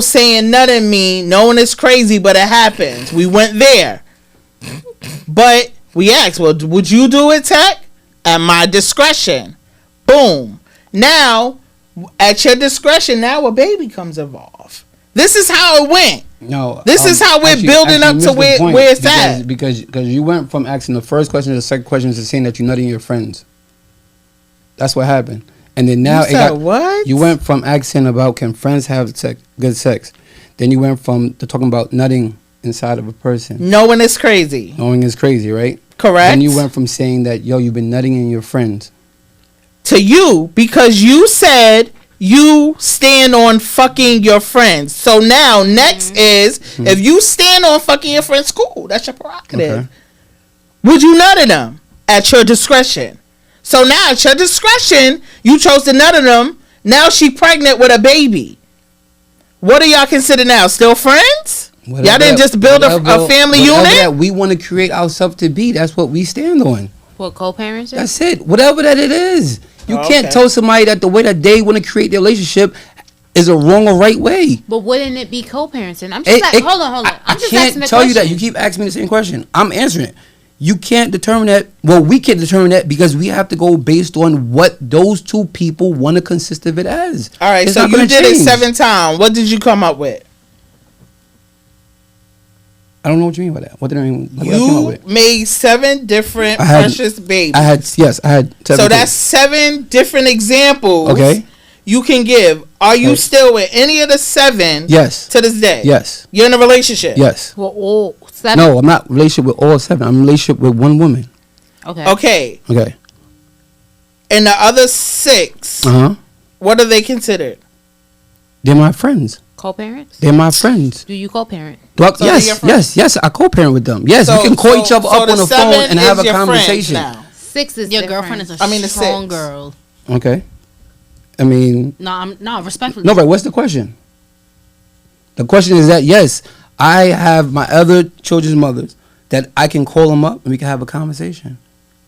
[SPEAKER 1] saying nothing mean, knowing it's crazy, but it happens. We went there. But we asked, well, would you do it, Tech? At my discretion. Boom. Now, at your discretion, now a baby comes involved. This is how it went.
[SPEAKER 3] No,
[SPEAKER 1] This is how we're building up to where it's at.
[SPEAKER 3] Because you went from asking the first question to the second question to saying that you're nutting your friends. That's what happened. And then now
[SPEAKER 1] what?
[SPEAKER 3] You went from asking about can friends have good sex. Then you went from to talking about nutting inside of a person.
[SPEAKER 1] Knowing it's crazy.
[SPEAKER 3] Knowing is crazy, right?
[SPEAKER 1] Correct.
[SPEAKER 3] Then you went from saying that, yo, you've been nutting in your friends.
[SPEAKER 1] To you, because you said you stand on fucking your friends. So now, next is, if you stand on fucking your friends, cool. That's your prerogative.
[SPEAKER 3] Okay.
[SPEAKER 1] Would you nut in them? At your discretion. So now, at your discretion, you chose to nut in them. Now she pregnant with a baby. What do y'all consider now? Still friends? Y'all didn't just build a family unit?
[SPEAKER 3] That we want to create ourselves to be. That's what we stand on.
[SPEAKER 4] What, co-parenting?
[SPEAKER 3] That's it. Whatever that it is. You can't tell somebody that the way that they want to create their relationship is a wrong or right way.
[SPEAKER 4] But wouldn't it be co-parenting? I'm just hold on. I'm just asking the question.
[SPEAKER 3] I can't tell you that. You keep asking me the same question. I'm answering it. You can't determine that. Well, we can't determine that because we have to go based on what those two people want to consist of it as.
[SPEAKER 1] All right, so you did it 7 times. What did you come up with?
[SPEAKER 3] I don't know what you mean by that. What did I mean? What did I come up with?
[SPEAKER 1] Made 7 different precious babies.
[SPEAKER 3] I had 7.
[SPEAKER 1] So that's 7 different examples.
[SPEAKER 3] Okay.
[SPEAKER 1] You can give. Are you still with any of the 7?
[SPEAKER 3] Yes.
[SPEAKER 1] To this day.
[SPEAKER 3] Yes.
[SPEAKER 1] You're in a relationship.
[SPEAKER 3] Yes.
[SPEAKER 4] Well, all 7.
[SPEAKER 3] No, I'm not in a relationship with all 7. I'm in a relationship with one woman.
[SPEAKER 1] Okay.
[SPEAKER 3] Okay.
[SPEAKER 1] And the other 6. What are they considered?
[SPEAKER 3] They're my friends.
[SPEAKER 4] Co-parents?
[SPEAKER 3] They're my friends.
[SPEAKER 4] Do you co-parent?
[SPEAKER 3] Yes. I co-parent with them. Yes, we can call each other up on the phone and have a conversation.
[SPEAKER 4] 6 is
[SPEAKER 5] your
[SPEAKER 4] different.
[SPEAKER 5] girlfriend is a strong girl.
[SPEAKER 3] Okay. I mean,
[SPEAKER 5] no, respectfully.
[SPEAKER 3] No, but what's the question? The question is that yes, I have my other children's mothers that I can call them up and we can have a conversation,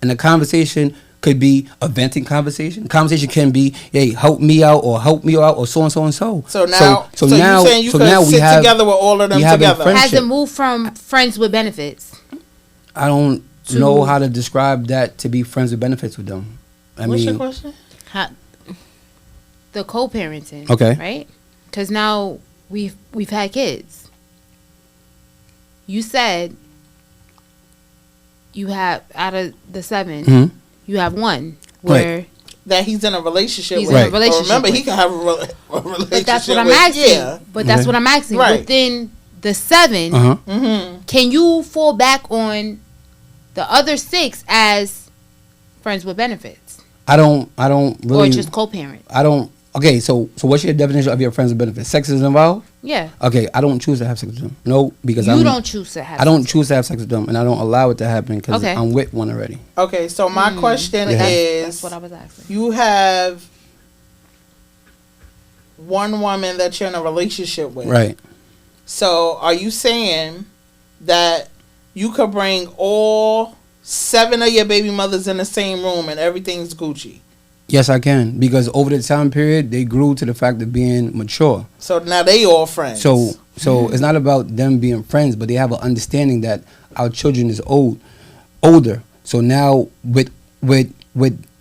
[SPEAKER 3] and the conversation could be a venting conversation. The conversation can be, hey, help me out or help me out or so and so and so.
[SPEAKER 1] So now you're saying you could sit together with all of them together.
[SPEAKER 4] Has it moved from friends with benefits?
[SPEAKER 3] I don't know how to describe that to be friends with benefits with them.
[SPEAKER 1] What's your question?
[SPEAKER 4] The co-parenting.
[SPEAKER 3] Okay.
[SPEAKER 4] Right? Because now we've had kids. You said you have out of the 7, you have 1 where
[SPEAKER 1] that he's in a relationship with.
[SPEAKER 4] In a relationship
[SPEAKER 1] remember, he can have a relationship.
[SPEAKER 4] But that's what I'm asking.
[SPEAKER 1] Yeah.
[SPEAKER 4] But that's what I'm asking.
[SPEAKER 1] Right.
[SPEAKER 4] Within the 7, can you fall back on the other 6 as friends with benefits?
[SPEAKER 3] I don't really.
[SPEAKER 4] Or just co-parent.
[SPEAKER 3] I don't. Okay, so what's your definition of your friends with benefits? Sex is involved?
[SPEAKER 4] Yeah.
[SPEAKER 3] Okay, I don't choose to have sex with them. No, because
[SPEAKER 4] you don't choose to have.
[SPEAKER 3] I don't choose to have sex with them, and I don't allow it to happen because I'm with one already.
[SPEAKER 1] Okay, so my question is,
[SPEAKER 4] that's what I was asking.
[SPEAKER 1] You have one woman that you're in a relationship with,
[SPEAKER 3] right?
[SPEAKER 1] So are you saying that you could bring all 7 of your baby mothers in the same room and everything's Gucci?
[SPEAKER 3] Yes, I can, because over the time period, they grew to the fact of being mature.
[SPEAKER 1] So now they all friends.
[SPEAKER 3] So it's not about them being friends, but they have an understanding that our children is older. So now with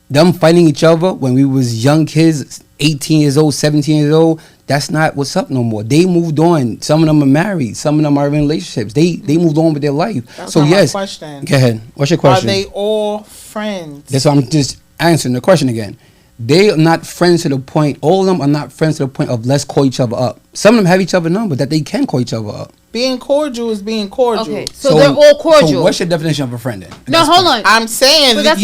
[SPEAKER 3] them fighting each other when we was young kids, 18 years old, 17 years old, that's not what's up no more. They moved on. Some of them are married. Some of them are in relationships. They moved on with their life.
[SPEAKER 1] That's
[SPEAKER 3] so
[SPEAKER 1] not
[SPEAKER 3] yes,
[SPEAKER 1] my question.
[SPEAKER 3] Go ahead. What's your question?
[SPEAKER 1] Are they all friends?
[SPEAKER 3] That's why I'm just answering the question again. They are not friends to the point. All of them are not friends to the point of let's call each other up. Some of them have each other number that they can call each other up.
[SPEAKER 1] Being cordial is being cordial.
[SPEAKER 4] Okay, so they're all cordial.
[SPEAKER 3] So what's your definition of a friend then?
[SPEAKER 4] No, hold on.
[SPEAKER 1] I'm saying
[SPEAKER 4] But
[SPEAKER 1] that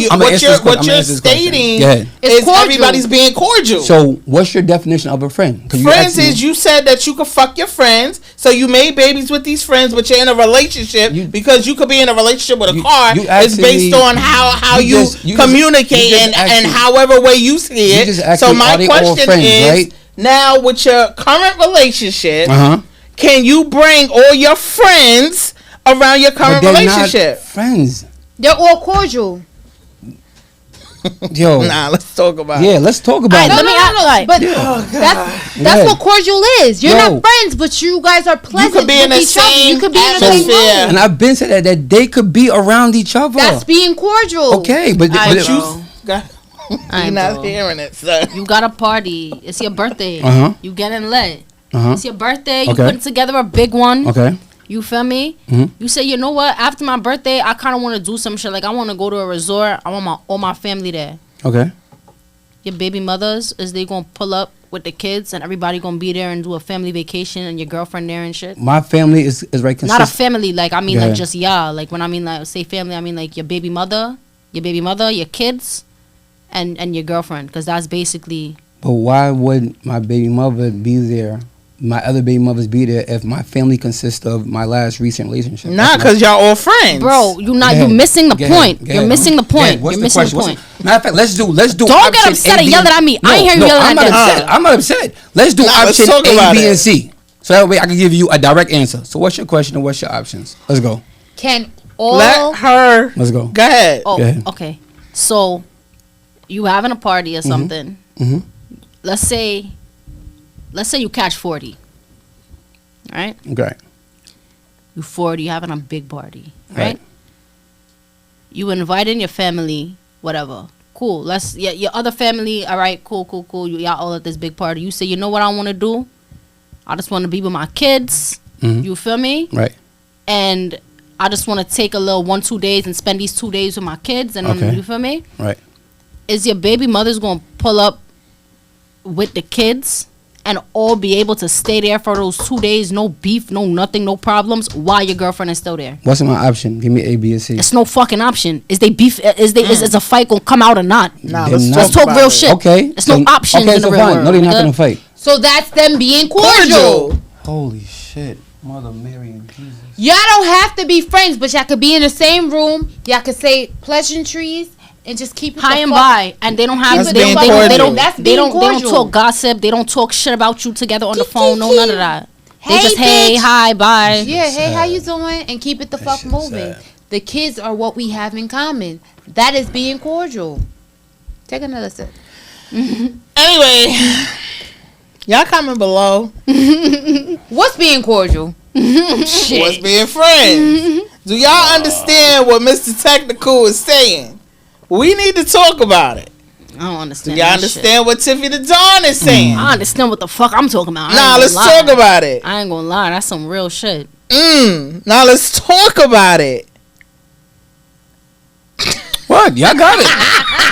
[SPEAKER 1] what you're stating is everybody's being cordial.
[SPEAKER 3] So what's your definition of a friend?
[SPEAKER 1] Friends is you said that you could fuck your friends, so you made babies with these friends, but you're in a relationship because you could be in a relationship with a car. It's based on how you communicate and however way you see it. So my question is, now with your current relationship, can you bring all your friends around your current relationship?
[SPEAKER 3] Not friends.
[SPEAKER 4] They're all cordial.
[SPEAKER 3] Yo.
[SPEAKER 1] Nah, let's talk about it.
[SPEAKER 3] Yeah, let's talk about it.
[SPEAKER 4] No. But that's what cordial is. You're not friends, but you guys are pleasant.
[SPEAKER 1] You could be in the same atmosphere.
[SPEAKER 3] And I've been said that they could be around each other.
[SPEAKER 4] That's being cordial.
[SPEAKER 3] Okay, but
[SPEAKER 1] you're not hearing it, sir.
[SPEAKER 5] You got a party. It's your birthday. You getting lit. It's your birthday. You
[SPEAKER 3] Okay.
[SPEAKER 5] put together a big one.
[SPEAKER 3] Okay.
[SPEAKER 5] You feel me?
[SPEAKER 3] Mhm.
[SPEAKER 5] You say, you know what? After my birthday, I kind of want to do some shit. Like, I want to go to a resort. I want all my family there.
[SPEAKER 3] Okay.
[SPEAKER 5] Your baby mothers, is they going to pull up with the kids and everybody going to be there and do a family vacation and your girlfriend there and shit?
[SPEAKER 3] My family is right consistent.
[SPEAKER 5] Not a family. Like, I mean,
[SPEAKER 3] Yeah.
[SPEAKER 5] like, just y'all. Like, when I mean, like, say family, I mean, like, your baby mother, your kids, and your girlfriend. Because that's basically...
[SPEAKER 3] But why would my baby mother be there? My other baby mothers be there if my family consists of my last recent relationship?
[SPEAKER 1] Nah, because y'all all friends.
[SPEAKER 5] Bro, you're
[SPEAKER 3] Go
[SPEAKER 5] missing the
[SPEAKER 3] Go
[SPEAKER 5] point.
[SPEAKER 3] Go
[SPEAKER 5] You're missing the point.
[SPEAKER 3] What's
[SPEAKER 5] You're
[SPEAKER 3] the
[SPEAKER 5] missing the
[SPEAKER 3] question?
[SPEAKER 5] point.
[SPEAKER 3] Matter of fact, let's do
[SPEAKER 5] Don't get
[SPEAKER 3] option
[SPEAKER 5] upset
[SPEAKER 3] A,
[SPEAKER 5] and
[SPEAKER 3] B,
[SPEAKER 5] yell at me. I ain't hear you yelling
[SPEAKER 3] I'm
[SPEAKER 5] at
[SPEAKER 3] not
[SPEAKER 5] them.
[SPEAKER 3] upset. I'm not upset. Let's do
[SPEAKER 1] Nah, let's
[SPEAKER 3] option
[SPEAKER 1] talk
[SPEAKER 3] A,
[SPEAKER 1] about
[SPEAKER 3] B,
[SPEAKER 1] it.
[SPEAKER 3] and C. So that way I can give you a direct answer. So what's your question and what's your options? Let's go.
[SPEAKER 4] Can all
[SPEAKER 1] Let her.
[SPEAKER 3] Let's go.
[SPEAKER 1] Go ahead.
[SPEAKER 5] Oh,
[SPEAKER 3] Go ahead.
[SPEAKER 5] okay. So, you having a party or something.
[SPEAKER 3] Mhm.
[SPEAKER 5] Let's say you catch 40. Right?
[SPEAKER 3] Okay.
[SPEAKER 5] You 40, you having a big party. Right?
[SPEAKER 3] Right.
[SPEAKER 5] You inviting your family, whatever. Cool. Your other family, all right, cool. Y'all all at this big party. You say, you know what I want to do? I just want to be with my kids.
[SPEAKER 3] Mhm.
[SPEAKER 5] You feel me?
[SPEAKER 3] Right.
[SPEAKER 5] And I just want to take a little 1-2 days and spend these 2 days with my kids. And
[SPEAKER 3] Okay.
[SPEAKER 5] you feel me?
[SPEAKER 3] Right.
[SPEAKER 5] Is your baby mother's going to pull up with the kids and all be able to stay there for those 2 days? No beef, no nothing, no problems, while your girlfriend is still there?
[SPEAKER 3] What's my option? Give me A, B, and C.
[SPEAKER 5] It's no fucking option. Is they beef? Is a fight gonna come out or not?
[SPEAKER 1] Nah,
[SPEAKER 3] They're
[SPEAKER 1] let's
[SPEAKER 3] not-
[SPEAKER 1] talk,
[SPEAKER 5] Let's talk
[SPEAKER 1] about
[SPEAKER 5] real
[SPEAKER 1] it.
[SPEAKER 5] shit.
[SPEAKER 3] Okay.
[SPEAKER 5] It's no options
[SPEAKER 3] Okay,
[SPEAKER 5] in the
[SPEAKER 3] so
[SPEAKER 5] real
[SPEAKER 3] fine.
[SPEAKER 5] world.
[SPEAKER 3] No, they're not
[SPEAKER 5] nigga.
[SPEAKER 3] gonna fight.
[SPEAKER 4] so that's them being cordial.
[SPEAKER 1] Cordial.
[SPEAKER 3] Holy shit. Mother Mary and Jesus.
[SPEAKER 4] Y'all don't have to be friends, but y'all could be in the same room. Y'all could say pleasantries and just keep it
[SPEAKER 5] High
[SPEAKER 4] the
[SPEAKER 5] and
[SPEAKER 4] fuck-
[SPEAKER 5] by, and they don't have
[SPEAKER 1] That's
[SPEAKER 5] they
[SPEAKER 1] being
[SPEAKER 5] don't they don't they
[SPEAKER 1] cordial.
[SPEAKER 5] don't
[SPEAKER 4] That's
[SPEAKER 5] they
[SPEAKER 4] being
[SPEAKER 5] don't they don't
[SPEAKER 4] cordial.
[SPEAKER 5] talk gossip. They don't talk shit about you together on the
[SPEAKER 4] Keep,
[SPEAKER 5] phone. No,
[SPEAKER 4] keep,
[SPEAKER 5] none of that. They
[SPEAKER 4] Hey,
[SPEAKER 5] just hey,
[SPEAKER 4] bitch.
[SPEAKER 5] hi, bye.
[SPEAKER 4] Yeah, hey, how you doing? And keep it the fuck
[SPEAKER 3] shit's
[SPEAKER 4] moving.
[SPEAKER 3] sad.
[SPEAKER 4] The kids are what we have in common. That is being cordial. Take another sip.
[SPEAKER 1] Anyway, y'all comment below.
[SPEAKER 4] What's being cordial?
[SPEAKER 1] What's being friends? Do y'all understand what Mr. Technical is saying? We need to talk about it.
[SPEAKER 5] I don't
[SPEAKER 1] Do
[SPEAKER 5] understand.
[SPEAKER 1] y'all
[SPEAKER 5] that
[SPEAKER 1] understand what TiffyDadon is saying?
[SPEAKER 5] Shit. I understand what the fuck I'm talking about. I ain't
[SPEAKER 1] Nah,
[SPEAKER 5] gonna
[SPEAKER 1] let's
[SPEAKER 5] lie.
[SPEAKER 1] talk about it.
[SPEAKER 5] I ain't gonna lie. That's some real shit.
[SPEAKER 1] Now let's talk about it.
[SPEAKER 3] What? Y'all got it.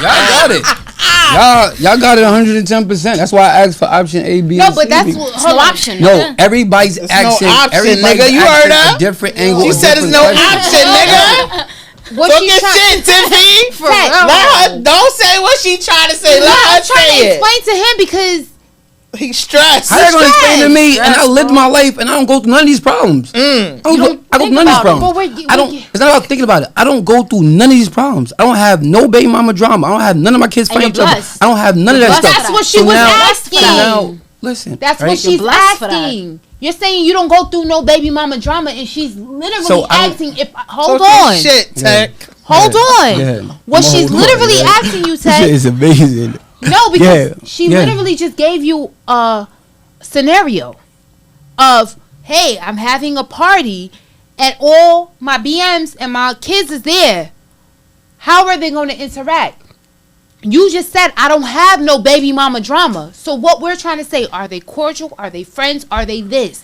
[SPEAKER 3] Y'all got it. Y'all got it 110%. That's why I asked for option A, B,
[SPEAKER 4] No,
[SPEAKER 3] and
[SPEAKER 4] but
[SPEAKER 3] C.
[SPEAKER 4] that's what.
[SPEAKER 5] It's no option.
[SPEAKER 3] No,
[SPEAKER 5] nigga.
[SPEAKER 3] everybody's
[SPEAKER 1] There's no
[SPEAKER 3] accent.
[SPEAKER 1] option,
[SPEAKER 3] everybody's
[SPEAKER 1] nigga. You heard
[SPEAKER 3] accent
[SPEAKER 1] her?
[SPEAKER 3] a different angle.
[SPEAKER 1] She
[SPEAKER 3] a
[SPEAKER 1] said there's
[SPEAKER 3] different
[SPEAKER 1] no
[SPEAKER 3] question.
[SPEAKER 1] option, nigga.
[SPEAKER 4] What
[SPEAKER 1] Talk
[SPEAKER 4] she
[SPEAKER 1] your
[SPEAKER 4] try-
[SPEAKER 1] shit, Tiffy.
[SPEAKER 4] For
[SPEAKER 1] Let her. Don't say what she trying to say.
[SPEAKER 4] No,
[SPEAKER 1] Let
[SPEAKER 4] I'm
[SPEAKER 1] her
[SPEAKER 4] trying to
[SPEAKER 1] say it.
[SPEAKER 4] explain to him because
[SPEAKER 1] He's stressed.
[SPEAKER 3] How you gonna explain to me and I
[SPEAKER 5] Stress,
[SPEAKER 3] lived
[SPEAKER 5] bro.
[SPEAKER 3] my life and I don't go through none of these problems? I don't go
[SPEAKER 5] don't
[SPEAKER 3] through
[SPEAKER 5] think
[SPEAKER 3] none of these
[SPEAKER 5] about it.
[SPEAKER 3] problems.
[SPEAKER 4] But we're-
[SPEAKER 3] I don't. It's not about thinking about it. I don't go through none of these problems. I don't have no baby mama drama. I don't have none of my kids
[SPEAKER 5] And
[SPEAKER 3] fighting
[SPEAKER 5] you're
[SPEAKER 3] each other.
[SPEAKER 5] blessed.
[SPEAKER 3] I don't have none of that
[SPEAKER 5] You're
[SPEAKER 3] stuff.
[SPEAKER 5] blessed.
[SPEAKER 4] that's what she
[SPEAKER 3] So
[SPEAKER 4] was
[SPEAKER 3] now-
[SPEAKER 4] asking.
[SPEAKER 3] So now, listen.
[SPEAKER 4] That's
[SPEAKER 3] right?
[SPEAKER 4] what she's
[SPEAKER 5] blessed for that.
[SPEAKER 4] asking. You're saying you don't go through no baby mama drama, and she's literally
[SPEAKER 3] So I don't-
[SPEAKER 4] asking if. Hold
[SPEAKER 1] Talk your
[SPEAKER 4] on.
[SPEAKER 1] shit, Tech.
[SPEAKER 4] Hold
[SPEAKER 3] Yeah.
[SPEAKER 4] on.
[SPEAKER 3] Yeah.
[SPEAKER 4] What
[SPEAKER 3] I'ma
[SPEAKER 4] she's
[SPEAKER 3] hold on,
[SPEAKER 4] literally
[SPEAKER 3] yeah.
[SPEAKER 4] asking you,
[SPEAKER 3] This
[SPEAKER 4] Ted.
[SPEAKER 3] shit is amazing.
[SPEAKER 4] No, because
[SPEAKER 3] Yeah,
[SPEAKER 4] she
[SPEAKER 3] yeah.
[SPEAKER 4] literally just gave you a scenario of, hey, I'm having a party and all my BMs and my kids is there. How are they going to interact? You just said, I don't have no baby mama drama. So what we're trying to say, are they cordial? Are they friends? Are they this?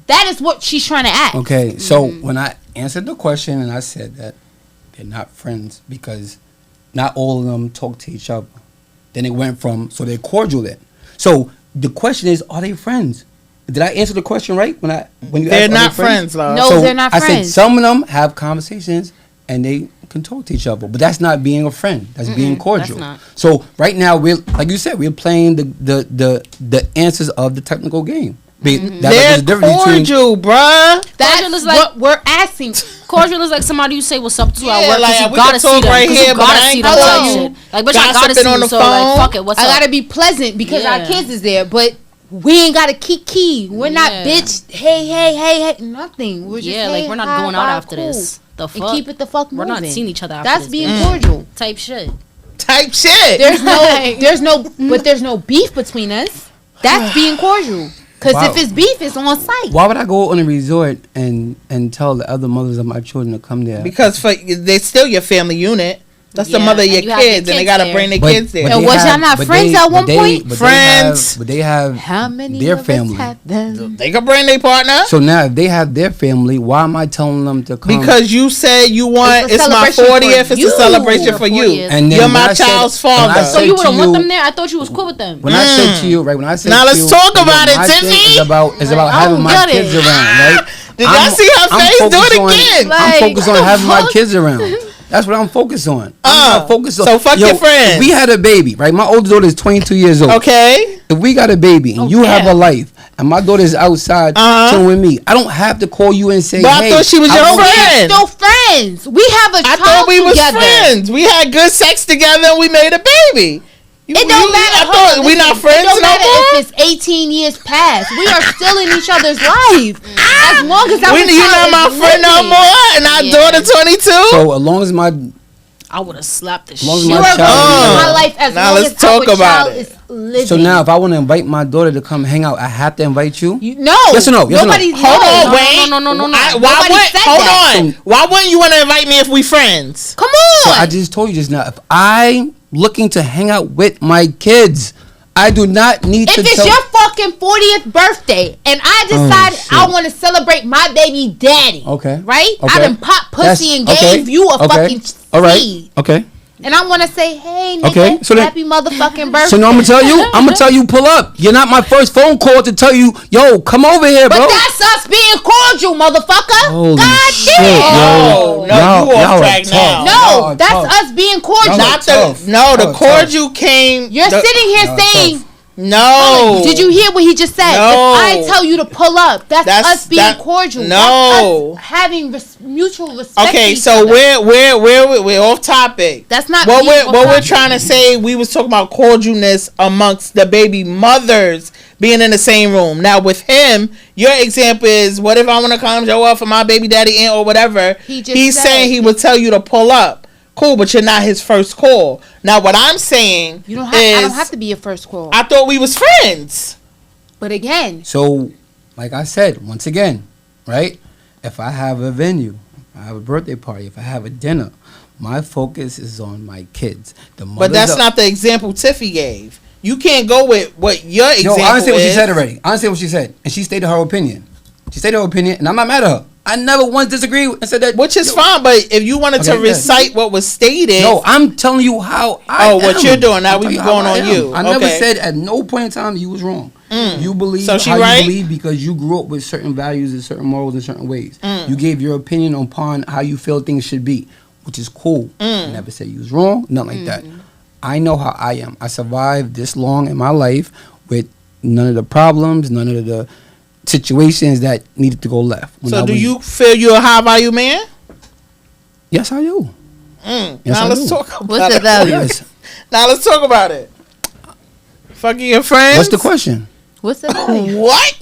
[SPEAKER 4] That is what she's trying to ask.
[SPEAKER 3] Okay, so when I answered the question and I said that they're not friends because not all of them talk to each other, then it went from so they're cordial then. So the question is, are they friends? Did I answer the question right when you
[SPEAKER 1] They're
[SPEAKER 3] asked, are
[SPEAKER 1] not
[SPEAKER 3] they
[SPEAKER 1] friends, love.
[SPEAKER 4] No, they're not
[SPEAKER 3] I said
[SPEAKER 4] friends.
[SPEAKER 3] some of them have conversations and they can talk to each other, but that's not being a friend. That's being cordial.
[SPEAKER 5] that's not.
[SPEAKER 3] So right now we're like you said, we're playing the answers of the technical game.
[SPEAKER 1] They're cordial, bruh.
[SPEAKER 4] That's
[SPEAKER 5] Cordial is like-
[SPEAKER 4] what we're asking.
[SPEAKER 5] Cordial is like somebody you say what's up to
[SPEAKER 1] Yeah,
[SPEAKER 5] at work
[SPEAKER 1] like,
[SPEAKER 5] because you
[SPEAKER 1] we
[SPEAKER 5] gotta
[SPEAKER 1] can
[SPEAKER 5] see
[SPEAKER 1] talk
[SPEAKER 5] them.
[SPEAKER 1] right
[SPEAKER 5] 'cause
[SPEAKER 1] here,
[SPEAKER 5] you
[SPEAKER 1] but
[SPEAKER 5] gotta
[SPEAKER 1] I
[SPEAKER 5] see
[SPEAKER 1] ain't
[SPEAKER 5] them
[SPEAKER 1] gonna
[SPEAKER 5] type
[SPEAKER 1] you
[SPEAKER 5] shit. Like, bitch, I gotta
[SPEAKER 1] gossiping
[SPEAKER 5] see
[SPEAKER 1] on
[SPEAKER 5] you.
[SPEAKER 1] the
[SPEAKER 5] So, like,
[SPEAKER 1] phone.
[SPEAKER 5] fuck it, what's
[SPEAKER 4] I
[SPEAKER 5] up?
[SPEAKER 4] gotta be pleasant because our
[SPEAKER 5] Yeah.
[SPEAKER 4] kids is there, but we ain't got a key. We're not
[SPEAKER 5] Yeah.
[SPEAKER 4] bitch. Hey, nothing. We're just
[SPEAKER 5] Yeah, like, we're not
[SPEAKER 4] hi,
[SPEAKER 5] going out
[SPEAKER 4] bye,
[SPEAKER 5] after this. The
[SPEAKER 4] and
[SPEAKER 5] fuck?
[SPEAKER 4] keep it the fuck
[SPEAKER 5] We're
[SPEAKER 4] moving.
[SPEAKER 5] not seeing each other after
[SPEAKER 4] That's
[SPEAKER 5] this,
[SPEAKER 4] being
[SPEAKER 5] bitch.
[SPEAKER 4] cordial.
[SPEAKER 5] Type shit.
[SPEAKER 1] Type shit.
[SPEAKER 4] There's no beef between us. That's being cordial. Because
[SPEAKER 3] Wow.
[SPEAKER 4] if it's beef, it's on site.
[SPEAKER 3] Why would I go on a resort and tell the other mothers of my children to come there?
[SPEAKER 1] Because they're still your family unit. That's the mother of your
[SPEAKER 5] and you have your
[SPEAKER 1] kids, and they
[SPEAKER 5] kids
[SPEAKER 1] gotta
[SPEAKER 5] there.
[SPEAKER 1] bring their kids there.
[SPEAKER 4] And was y'all not friends at one point?
[SPEAKER 1] Friends.
[SPEAKER 3] But they have
[SPEAKER 4] How many
[SPEAKER 3] their
[SPEAKER 4] of us
[SPEAKER 3] family.
[SPEAKER 4] have them?
[SPEAKER 1] They can bring their partner.
[SPEAKER 3] So now, if they have their family, why am I telling them to come?
[SPEAKER 1] Because you said you want,
[SPEAKER 4] It's a
[SPEAKER 1] it's my
[SPEAKER 4] celebration for
[SPEAKER 1] 40th, it's
[SPEAKER 4] you.
[SPEAKER 1] a celebration for you.
[SPEAKER 5] 40th.
[SPEAKER 3] And then
[SPEAKER 1] You're
[SPEAKER 3] when
[SPEAKER 1] my
[SPEAKER 3] I said-
[SPEAKER 1] child's
[SPEAKER 3] when I
[SPEAKER 1] father.
[SPEAKER 5] So
[SPEAKER 3] said
[SPEAKER 5] you
[SPEAKER 3] to
[SPEAKER 5] wouldn't want them there? I thought you was cool with them.
[SPEAKER 3] When I said to you, right? When I said
[SPEAKER 1] Now
[SPEAKER 3] to
[SPEAKER 1] let's
[SPEAKER 3] you,
[SPEAKER 1] talk about it,
[SPEAKER 3] my thing
[SPEAKER 1] Tiffy.
[SPEAKER 3] is about
[SPEAKER 5] I
[SPEAKER 3] having
[SPEAKER 5] don't
[SPEAKER 3] my
[SPEAKER 5] get
[SPEAKER 3] kids
[SPEAKER 5] it.
[SPEAKER 3] around, right?
[SPEAKER 1] Did y'all see her face? Do
[SPEAKER 3] focused
[SPEAKER 1] it
[SPEAKER 3] on-
[SPEAKER 1] again.
[SPEAKER 4] Like,
[SPEAKER 3] I'm focused on
[SPEAKER 4] what the
[SPEAKER 3] having my
[SPEAKER 4] fuck?
[SPEAKER 3] kids around. That's what I'm focused on. I'm not focused on.
[SPEAKER 1] So fuck your friends.
[SPEAKER 3] If we had a baby, right? My oldest daughter is 22 years old.
[SPEAKER 1] Okay.
[SPEAKER 3] If we got a baby and you have
[SPEAKER 5] yeah.
[SPEAKER 3] a life and my daughter's outside chilling with me, I don't have to call you and say,
[SPEAKER 1] But
[SPEAKER 3] hey,
[SPEAKER 1] I thought she was
[SPEAKER 3] I
[SPEAKER 1] your
[SPEAKER 3] want-
[SPEAKER 1] friend.
[SPEAKER 4] Still friends. We have a
[SPEAKER 1] I
[SPEAKER 4] child
[SPEAKER 1] thought we was
[SPEAKER 4] together.
[SPEAKER 1] friends. We had good sex together and we made a baby.
[SPEAKER 4] It don't matter.
[SPEAKER 1] I thought we not friends
[SPEAKER 4] It don't
[SPEAKER 1] no
[SPEAKER 4] matter
[SPEAKER 1] more.
[SPEAKER 4] if it's 18 years past. We are still in each other's life. As long as our
[SPEAKER 1] You not
[SPEAKER 4] child
[SPEAKER 1] my
[SPEAKER 4] is
[SPEAKER 1] friend no
[SPEAKER 4] living.
[SPEAKER 1] more, and our
[SPEAKER 5] Yeah.
[SPEAKER 1] daughter 22.
[SPEAKER 3] So as long as my
[SPEAKER 5] I would have slapped the
[SPEAKER 3] As long as
[SPEAKER 5] shit.
[SPEAKER 3] my
[SPEAKER 4] You are going to
[SPEAKER 3] child-
[SPEAKER 4] be in my life as
[SPEAKER 1] Now
[SPEAKER 4] long
[SPEAKER 1] let's
[SPEAKER 4] as our
[SPEAKER 1] talk about
[SPEAKER 4] child
[SPEAKER 1] it.
[SPEAKER 4] is living.
[SPEAKER 3] so now if I want to invite my daughter to come hang out, I have to invite you.
[SPEAKER 4] No.
[SPEAKER 3] Yes or no? Yes or no?
[SPEAKER 4] Nobody.
[SPEAKER 1] Hold on,
[SPEAKER 5] No,
[SPEAKER 1] wait.
[SPEAKER 5] no.
[SPEAKER 1] Why
[SPEAKER 4] Nobody
[SPEAKER 1] wouldn't?
[SPEAKER 4] said
[SPEAKER 1] Hold
[SPEAKER 4] that.
[SPEAKER 1] on. Why wouldn't you want to invite me if we friends?
[SPEAKER 4] Come
[SPEAKER 3] So
[SPEAKER 4] on.
[SPEAKER 3] I just told you just now, if I'm looking to hang out with my kids, I do not need
[SPEAKER 4] If
[SPEAKER 3] to
[SPEAKER 4] it's
[SPEAKER 3] tell.
[SPEAKER 4] your fucking 40th birthday and I decide
[SPEAKER 3] shit.
[SPEAKER 4] I want to celebrate my baby daddy,
[SPEAKER 3] Okay.
[SPEAKER 4] right? I
[SPEAKER 3] Okay.
[SPEAKER 4] done pop pussy and gave you a
[SPEAKER 3] okay.
[SPEAKER 4] fucking
[SPEAKER 3] All right.
[SPEAKER 4] seed.
[SPEAKER 3] Okay.
[SPEAKER 4] And I want to say, hey, nigga,
[SPEAKER 3] Okay, so then-
[SPEAKER 4] happy motherfucking birthday.
[SPEAKER 3] So now I'm gonna tell you. I'm gonna tell you, pull up. You're not my first phone call to tell you, yo, come over here,
[SPEAKER 4] But
[SPEAKER 3] bro.
[SPEAKER 4] that's us being cordial, motherfucker.
[SPEAKER 3] Holy
[SPEAKER 4] God
[SPEAKER 3] shit,
[SPEAKER 4] damn.
[SPEAKER 1] No,
[SPEAKER 3] yo. Y'all-
[SPEAKER 1] you off
[SPEAKER 3] y'all are
[SPEAKER 1] track
[SPEAKER 3] tough.
[SPEAKER 1] now.
[SPEAKER 3] Y'all
[SPEAKER 4] No,
[SPEAKER 3] are
[SPEAKER 4] that's
[SPEAKER 3] tough.
[SPEAKER 4] us being cordial.
[SPEAKER 3] Y'all are
[SPEAKER 1] Not the
[SPEAKER 3] tough.
[SPEAKER 1] no. The
[SPEAKER 3] Y'all are
[SPEAKER 1] cordial came.
[SPEAKER 4] You're
[SPEAKER 1] the-
[SPEAKER 4] sitting here
[SPEAKER 3] Y'all
[SPEAKER 4] saying,
[SPEAKER 3] tough.
[SPEAKER 1] No.
[SPEAKER 4] did you hear what he just said?
[SPEAKER 1] No.
[SPEAKER 4] If I tell you to pull up, that's us being cordial.
[SPEAKER 1] No.
[SPEAKER 4] That's us having mutual respect.
[SPEAKER 1] Okay,
[SPEAKER 4] to each
[SPEAKER 1] so
[SPEAKER 4] other.
[SPEAKER 1] we're off topic.
[SPEAKER 4] That's not
[SPEAKER 1] what
[SPEAKER 4] being
[SPEAKER 1] we're
[SPEAKER 4] off
[SPEAKER 1] trying to say. We was talking about cordialness amongst the baby mothers being in the same room. Now with him, your example is, what if I want to come show up for my baby daddy aunt or whatever? He's
[SPEAKER 4] said-
[SPEAKER 1] saying he would tell you to pull up. Cool, but you're not his first call. Now what I'm saying
[SPEAKER 4] You don't have.
[SPEAKER 1] is,
[SPEAKER 4] I don't have to be your first call.
[SPEAKER 1] I thought we was friends.
[SPEAKER 4] But again,
[SPEAKER 3] So, like I said, once again, right? If I have a venue, if I have a birthday party, if I have a dinner, my focus is on my kids. The
[SPEAKER 1] But that's not the example Tiffy gave. You can't go with what your example
[SPEAKER 3] I understand what she
[SPEAKER 1] is.
[SPEAKER 3] said already. I understand what she said, and she stated her opinion. She stated her opinion, and I'm not mad at her. I never once disagreed and said that.
[SPEAKER 1] Which is fine, but if you wanted to
[SPEAKER 3] Okay, yeah.
[SPEAKER 1] recite what was stated,
[SPEAKER 3] No, I'm telling you how I
[SPEAKER 1] Oh, what
[SPEAKER 3] am.
[SPEAKER 1] you're doing. Now
[SPEAKER 3] I'm
[SPEAKER 1] we
[SPEAKER 3] telling you
[SPEAKER 1] going
[SPEAKER 3] how I
[SPEAKER 1] on
[SPEAKER 3] am.
[SPEAKER 1] you.
[SPEAKER 3] I never
[SPEAKER 1] Okay.
[SPEAKER 3] said at no point in time you was wrong. You believe
[SPEAKER 1] So she
[SPEAKER 3] how
[SPEAKER 1] right?
[SPEAKER 3] you believe because you grew up with certain values and certain morals in certain ways. You gave your opinion upon how you feel things should be, which is cool. I never said you was wrong, nothing like that. I know how I am. I survived this long in my life with none of the problems, none of the situations that needed to go left. When
[SPEAKER 1] So
[SPEAKER 3] I
[SPEAKER 1] do
[SPEAKER 3] was-
[SPEAKER 1] you feel you're a high value man?
[SPEAKER 3] Yes, I do. Yes,
[SPEAKER 1] now
[SPEAKER 3] I
[SPEAKER 1] let's
[SPEAKER 3] do.
[SPEAKER 1] talk about
[SPEAKER 4] what's the
[SPEAKER 1] it.
[SPEAKER 4] value?
[SPEAKER 3] Yes.
[SPEAKER 1] Now let's talk about it. Fucking your friends.
[SPEAKER 3] What's the question?
[SPEAKER 4] What's the value?
[SPEAKER 1] What?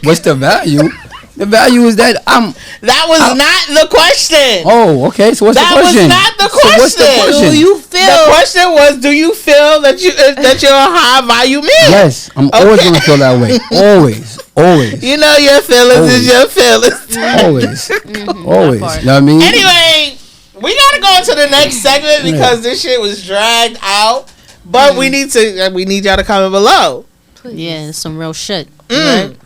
[SPEAKER 3] What's the value? The value is that I'm.
[SPEAKER 1] That was not the question.
[SPEAKER 3] Oh, okay. So what's
[SPEAKER 1] That
[SPEAKER 3] the question?
[SPEAKER 1] was not the
[SPEAKER 3] So what's the
[SPEAKER 1] question.
[SPEAKER 3] question?
[SPEAKER 4] Do you
[SPEAKER 1] The
[SPEAKER 4] feel?
[SPEAKER 1] question was, do you feel that you're a high value man?
[SPEAKER 3] Yes, I'm always gonna feel that way. Always.
[SPEAKER 1] You know your feelings is
[SPEAKER 3] Always.
[SPEAKER 1] your feelings.
[SPEAKER 3] Always.
[SPEAKER 5] that
[SPEAKER 3] Always.
[SPEAKER 5] part.
[SPEAKER 3] You know what I mean?
[SPEAKER 1] Anyway, we gotta go into the next segment because this shit was dragged out. But we need y'all to comment below.
[SPEAKER 5] Yeah, it's some real shit.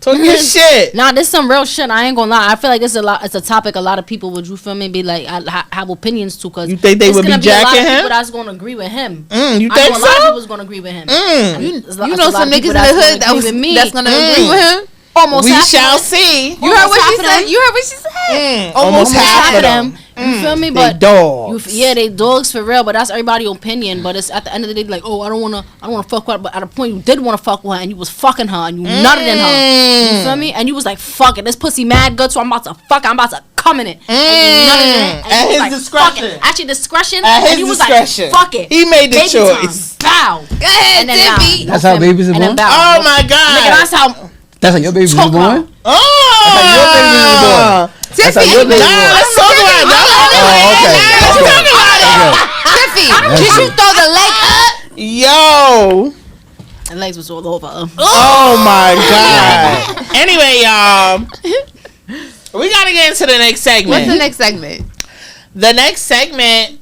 [SPEAKER 1] Talk your shit.
[SPEAKER 5] Nah, this some real shit. I ain't gonna lie. I feel like it's a topic a lot of people would, you feel me, be like, have opinions to. Cause
[SPEAKER 1] You think they
[SPEAKER 5] it's
[SPEAKER 1] would be
[SPEAKER 5] gonna be a lot
[SPEAKER 1] jacking
[SPEAKER 5] of
[SPEAKER 1] him?
[SPEAKER 5] people that's gonna agree with him.
[SPEAKER 1] You
[SPEAKER 5] I
[SPEAKER 1] think
[SPEAKER 5] know a lot of
[SPEAKER 1] so?
[SPEAKER 5] people's gonna agree with him.
[SPEAKER 4] You
[SPEAKER 5] It's
[SPEAKER 4] know
[SPEAKER 5] a lot
[SPEAKER 4] some
[SPEAKER 5] of
[SPEAKER 4] niggas
[SPEAKER 5] people
[SPEAKER 4] in the
[SPEAKER 5] that's
[SPEAKER 4] hood
[SPEAKER 5] gonna agree with me.
[SPEAKER 4] that's gonna agree with him.
[SPEAKER 5] Almost
[SPEAKER 1] We
[SPEAKER 5] half of
[SPEAKER 1] shall
[SPEAKER 5] them.
[SPEAKER 1] see.
[SPEAKER 4] You heard what she
[SPEAKER 5] half of
[SPEAKER 4] said.
[SPEAKER 5] them.
[SPEAKER 4] You heard what she said.
[SPEAKER 1] Almost half of them.
[SPEAKER 5] You feel me?
[SPEAKER 1] They
[SPEAKER 5] But
[SPEAKER 1] dogs.
[SPEAKER 5] they dogs for real. But that's everybody's opinion. But it's at the end of the day, like, oh, I don't wanna fuck with her. But at a point, you did wanna fuck with her, and you was fucking her, and you nutted in her. You feel me? And you was like, fuck it, this pussy mad good, so I'm about to fuck it. I'm about to come in it. And you nutted in it. And
[SPEAKER 1] At
[SPEAKER 5] you was
[SPEAKER 1] his
[SPEAKER 5] like,
[SPEAKER 1] discretion.
[SPEAKER 5] Fuck it. At your discretion.
[SPEAKER 1] At
[SPEAKER 5] and
[SPEAKER 1] his
[SPEAKER 5] you was
[SPEAKER 1] discretion.
[SPEAKER 5] like, fuck it.
[SPEAKER 1] He made the
[SPEAKER 5] Baby
[SPEAKER 1] choice.
[SPEAKER 5] Time. Bow.
[SPEAKER 4] Go ahead,
[SPEAKER 5] And then
[SPEAKER 4] Tiffy.
[SPEAKER 5] bow.
[SPEAKER 3] That's how babies are
[SPEAKER 5] And then
[SPEAKER 3] born?
[SPEAKER 5] bow.
[SPEAKER 1] Oh my
[SPEAKER 5] Nigga,
[SPEAKER 1] god.
[SPEAKER 5] that's how.
[SPEAKER 3] That's how your babies are
[SPEAKER 5] Talk
[SPEAKER 3] born?
[SPEAKER 5] about.
[SPEAKER 1] Oh.
[SPEAKER 3] That's how your babies are born. That's how your babies
[SPEAKER 1] Nah,
[SPEAKER 3] are born.
[SPEAKER 1] let's talk about it.
[SPEAKER 3] Oh, okay.
[SPEAKER 1] Let's talk about it.
[SPEAKER 4] Tiffy,
[SPEAKER 3] That's
[SPEAKER 4] did you
[SPEAKER 3] it.
[SPEAKER 4] throw the leg up?
[SPEAKER 1] Yo.
[SPEAKER 5] And legs was all over.
[SPEAKER 1] Oh my god. Anyway, y'all. We gotta get into the next segment.
[SPEAKER 4] What's the next segment?
[SPEAKER 1] The next segment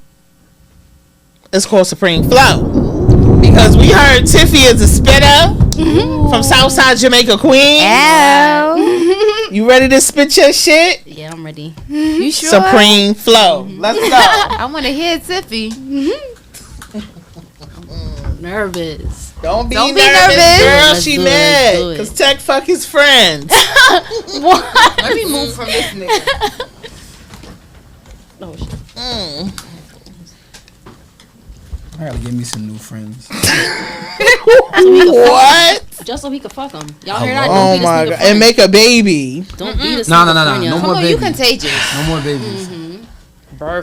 [SPEAKER 1] It's called Supreme Flow. Because we heard Tiffy is a spitter from Southside Jamaica, Queens.
[SPEAKER 4] Ow.
[SPEAKER 1] You ready to spit your shit?
[SPEAKER 5] Yeah, I'm ready.
[SPEAKER 4] You sure?
[SPEAKER 1] Supreme Flow. Let's go.
[SPEAKER 4] I want to hear Tiffy.
[SPEAKER 5] Nervous.
[SPEAKER 1] Don't be
[SPEAKER 4] Don't be
[SPEAKER 1] nervous,
[SPEAKER 4] nervous.
[SPEAKER 1] girl.
[SPEAKER 5] Let's
[SPEAKER 1] She
[SPEAKER 5] do it,
[SPEAKER 1] mad.
[SPEAKER 5] let's do it.
[SPEAKER 1] Because Tech fuck his friends.
[SPEAKER 5] What?
[SPEAKER 1] Let me move from this nigga.
[SPEAKER 5] Oh, shit.
[SPEAKER 3] I gotta get me some new friends.
[SPEAKER 1] What?
[SPEAKER 5] Just so he could fuck him. Y'all hear that?
[SPEAKER 1] Oh
[SPEAKER 5] Don't be
[SPEAKER 1] my
[SPEAKER 5] this nigga
[SPEAKER 1] god.
[SPEAKER 5] friend.
[SPEAKER 1] And make a baby.
[SPEAKER 5] Don't be this
[SPEAKER 3] No,
[SPEAKER 5] nigga
[SPEAKER 3] no, no, no.
[SPEAKER 5] friend,
[SPEAKER 3] No
[SPEAKER 5] y'all.
[SPEAKER 3] more
[SPEAKER 4] Come on, you
[SPEAKER 3] babies.
[SPEAKER 4] contagious.
[SPEAKER 3] No more babies.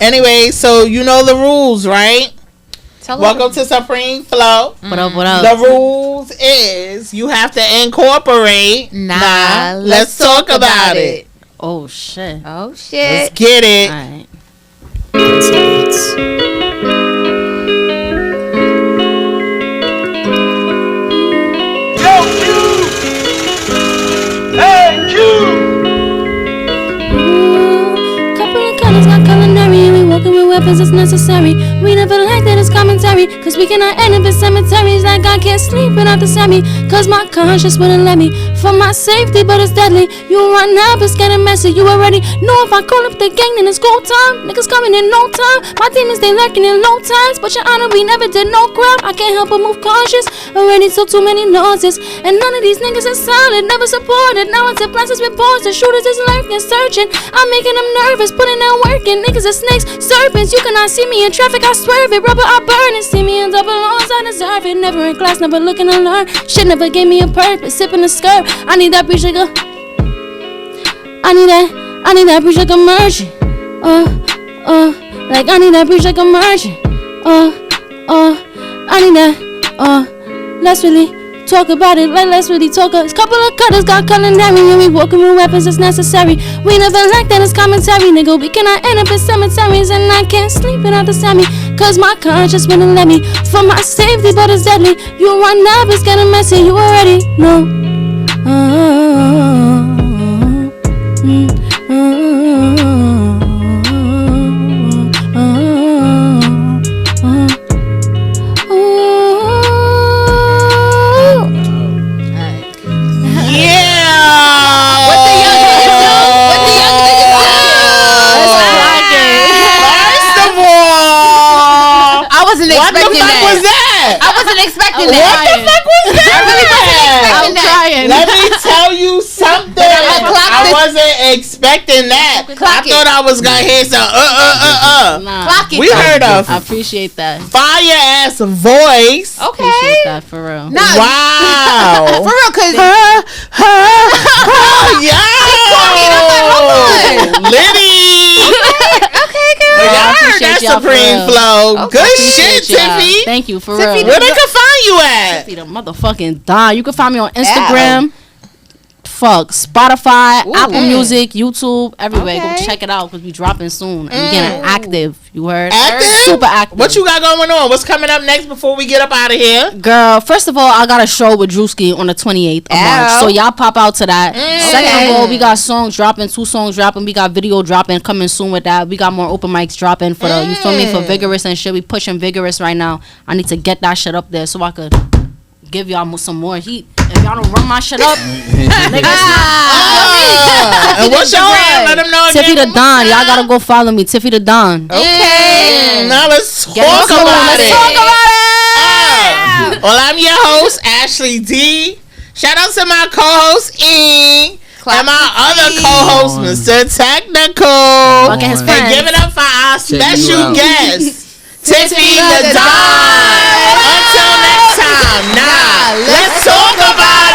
[SPEAKER 1] Anyway, so you know the rules, right?
[SPEAKER 4] Tell her.
[SPEAKER 1] Welcome to Supreme Flow.
[SPEAKER 5] What up, what up?
[SPEAKER 1] The rules is you have to incorporate.
[SPEAKER 4] Nah,
[SPEAKER 1] Let's talk about it.
[SPEAKER 5] Oh, shit.
[SPEAKER 4] Oh
[SPEAKER 1] Let's
[SPEAKER 4] shit.
[SPEAKER 1] get it.
[SPEAKER 5] Alright.
[SPEAKER 6] Couple of colors got culinary, and we walking with weapons as necessary. We never like that it's commentary, cause we cannot end up in cemeteries. Like I can't sleep without the semi, cause my conscience wouldn't let me. For my safety, but it's deadly. You run up, it's getting messy. You already know if I call up the gang, then it's go time. Niggas coming in no time. My demons, they lurking in low times. But your honor, we never did no crime. I can't help but move cautious. Already took too many losses, and none of these niggas is solid, never supported. Now it's a blessings with bars, the shooters is lurking, searching. I'm making them nervous, putting in work, and niggas are snakes, serpents. You cannot see me in traffic, I swerve it. Rubber, I burn it. See me in double R's, I deserve it. Never in class, never looking to learn. Shit never gave me a purpose, sipping a skirt. I need that preacher go. I need that preacher commercial. Like I need that preacher commercial. I need that. Let's really talk about it. Let's really talk. A couple of cutters got culinary, and we walking with weapons as necessary. We never like that it's commentary, nigga. We cannot end up in cemeteries, and I can't sleep without the semi, cause my conscience wouldn't let me. For my safety, but it's deadly. You run up, it's getting messy. You already know.
[SPEAKER 4] Expecting
[SPEAKER 1] What
[SPEAKER 4] that.
[SPEAKER 1] the fuck was that?
[SPEAKER 4] I really wasn't expecting that.
[SPEAKER 1] Let me tell you something. I wasn't expecting that. I thought I was gonna hear some
[SPEAKER 5] Nah.
[SPEAKER 4] Clock it.
[SPEAKER 1] We heard a
[SPEAKER 5] I appreciate that.
[SPEAKER 1] fire ass voice.
[SPEAKER 4] Okay.
[SPEAKER 5] Appreciate that for real.
[SPEAKER 4] Nah,
[SPEAKER 1] Wow.
[SPEAKER 4] for real, cause
[SPEAKER 1] Yo, Liddy.
[SPEAKER 4] okay, girl.
[SPEAKER 1] Y'all heard
[SPEAKER 5] appreciate
[SPEAKER 1] that
[SPEAKER 5] y'all for
[SPEAKER 1] Supreme
[SPEAKER 5] real.
[SPEAKER 1] Flow. Good shit,
[SPEAKER 5] Appreciate y'all.
[SPEAKER 1] Tiffy.
[SPEAKER 5] Thank you for
[SPEAKER 4] Tiffy,
[SPEAKER 5] real.
[SPEAKER 1] Where they can find you at?
[SPEAKER 5] Tiffy the motherfucking Don. You can find me on Instagram. Fuck, Spotify, Apple Music, YouTube, everywhere.
[SPEAKER 4] Okay.
[SPEAKER 5] Go check it out because we dropping soon. And we getting active. You heard?
[SPEAKER 1] Active?
[SPEAKER 5] Super active.
[SPEAKER 1] What you got going on? What's coming up next before we get up out of here?
[SPEAKER 5] Girl, first of all, I got a show with Drewski on the 28th of March. So y'all pop out to that. Second of all, we got songs dropping, 2 songs dropping. We got video dropping coming soon with that. We got more open mics dropping for the, you feel me, for Vigorous and shit. We pushing Vigorous right now. I need to get that shit up there so I could give y'all some more heat. If y'all don't run my shit up, niggas.
[SPEAKER 1] And what's your gram? Let them know again.
[SPEAKER 5] Tiffy the Don. Y'all gotta go follow me. Tiffy the Don.
[SPEAKER 1] Okay. Now let's talk
[SPEAKER 5] Get us going.
[SPEAKER 1] about
[SPEAKER 5] Let's
[SPEAKER 1] it.
[SPEAKER 5] talk about it.
[SPEAKER 1] Well, I'm your host, Ashley D. Shout out to my co-host, E. And my other co-host, Mr. Technical.
[SPEAKER 5] Fucking his
[SPEAKER 1] And
[SPEAKER 5] friends.
[SPEAKER 1] give it up for our
[SPEAKER 3] Check you
[SPEAKER 1] special
[SPEAKER 3] out.
[SPEAKER 1] guest, Tiffy the Don. Until next time. Nah, let's talk about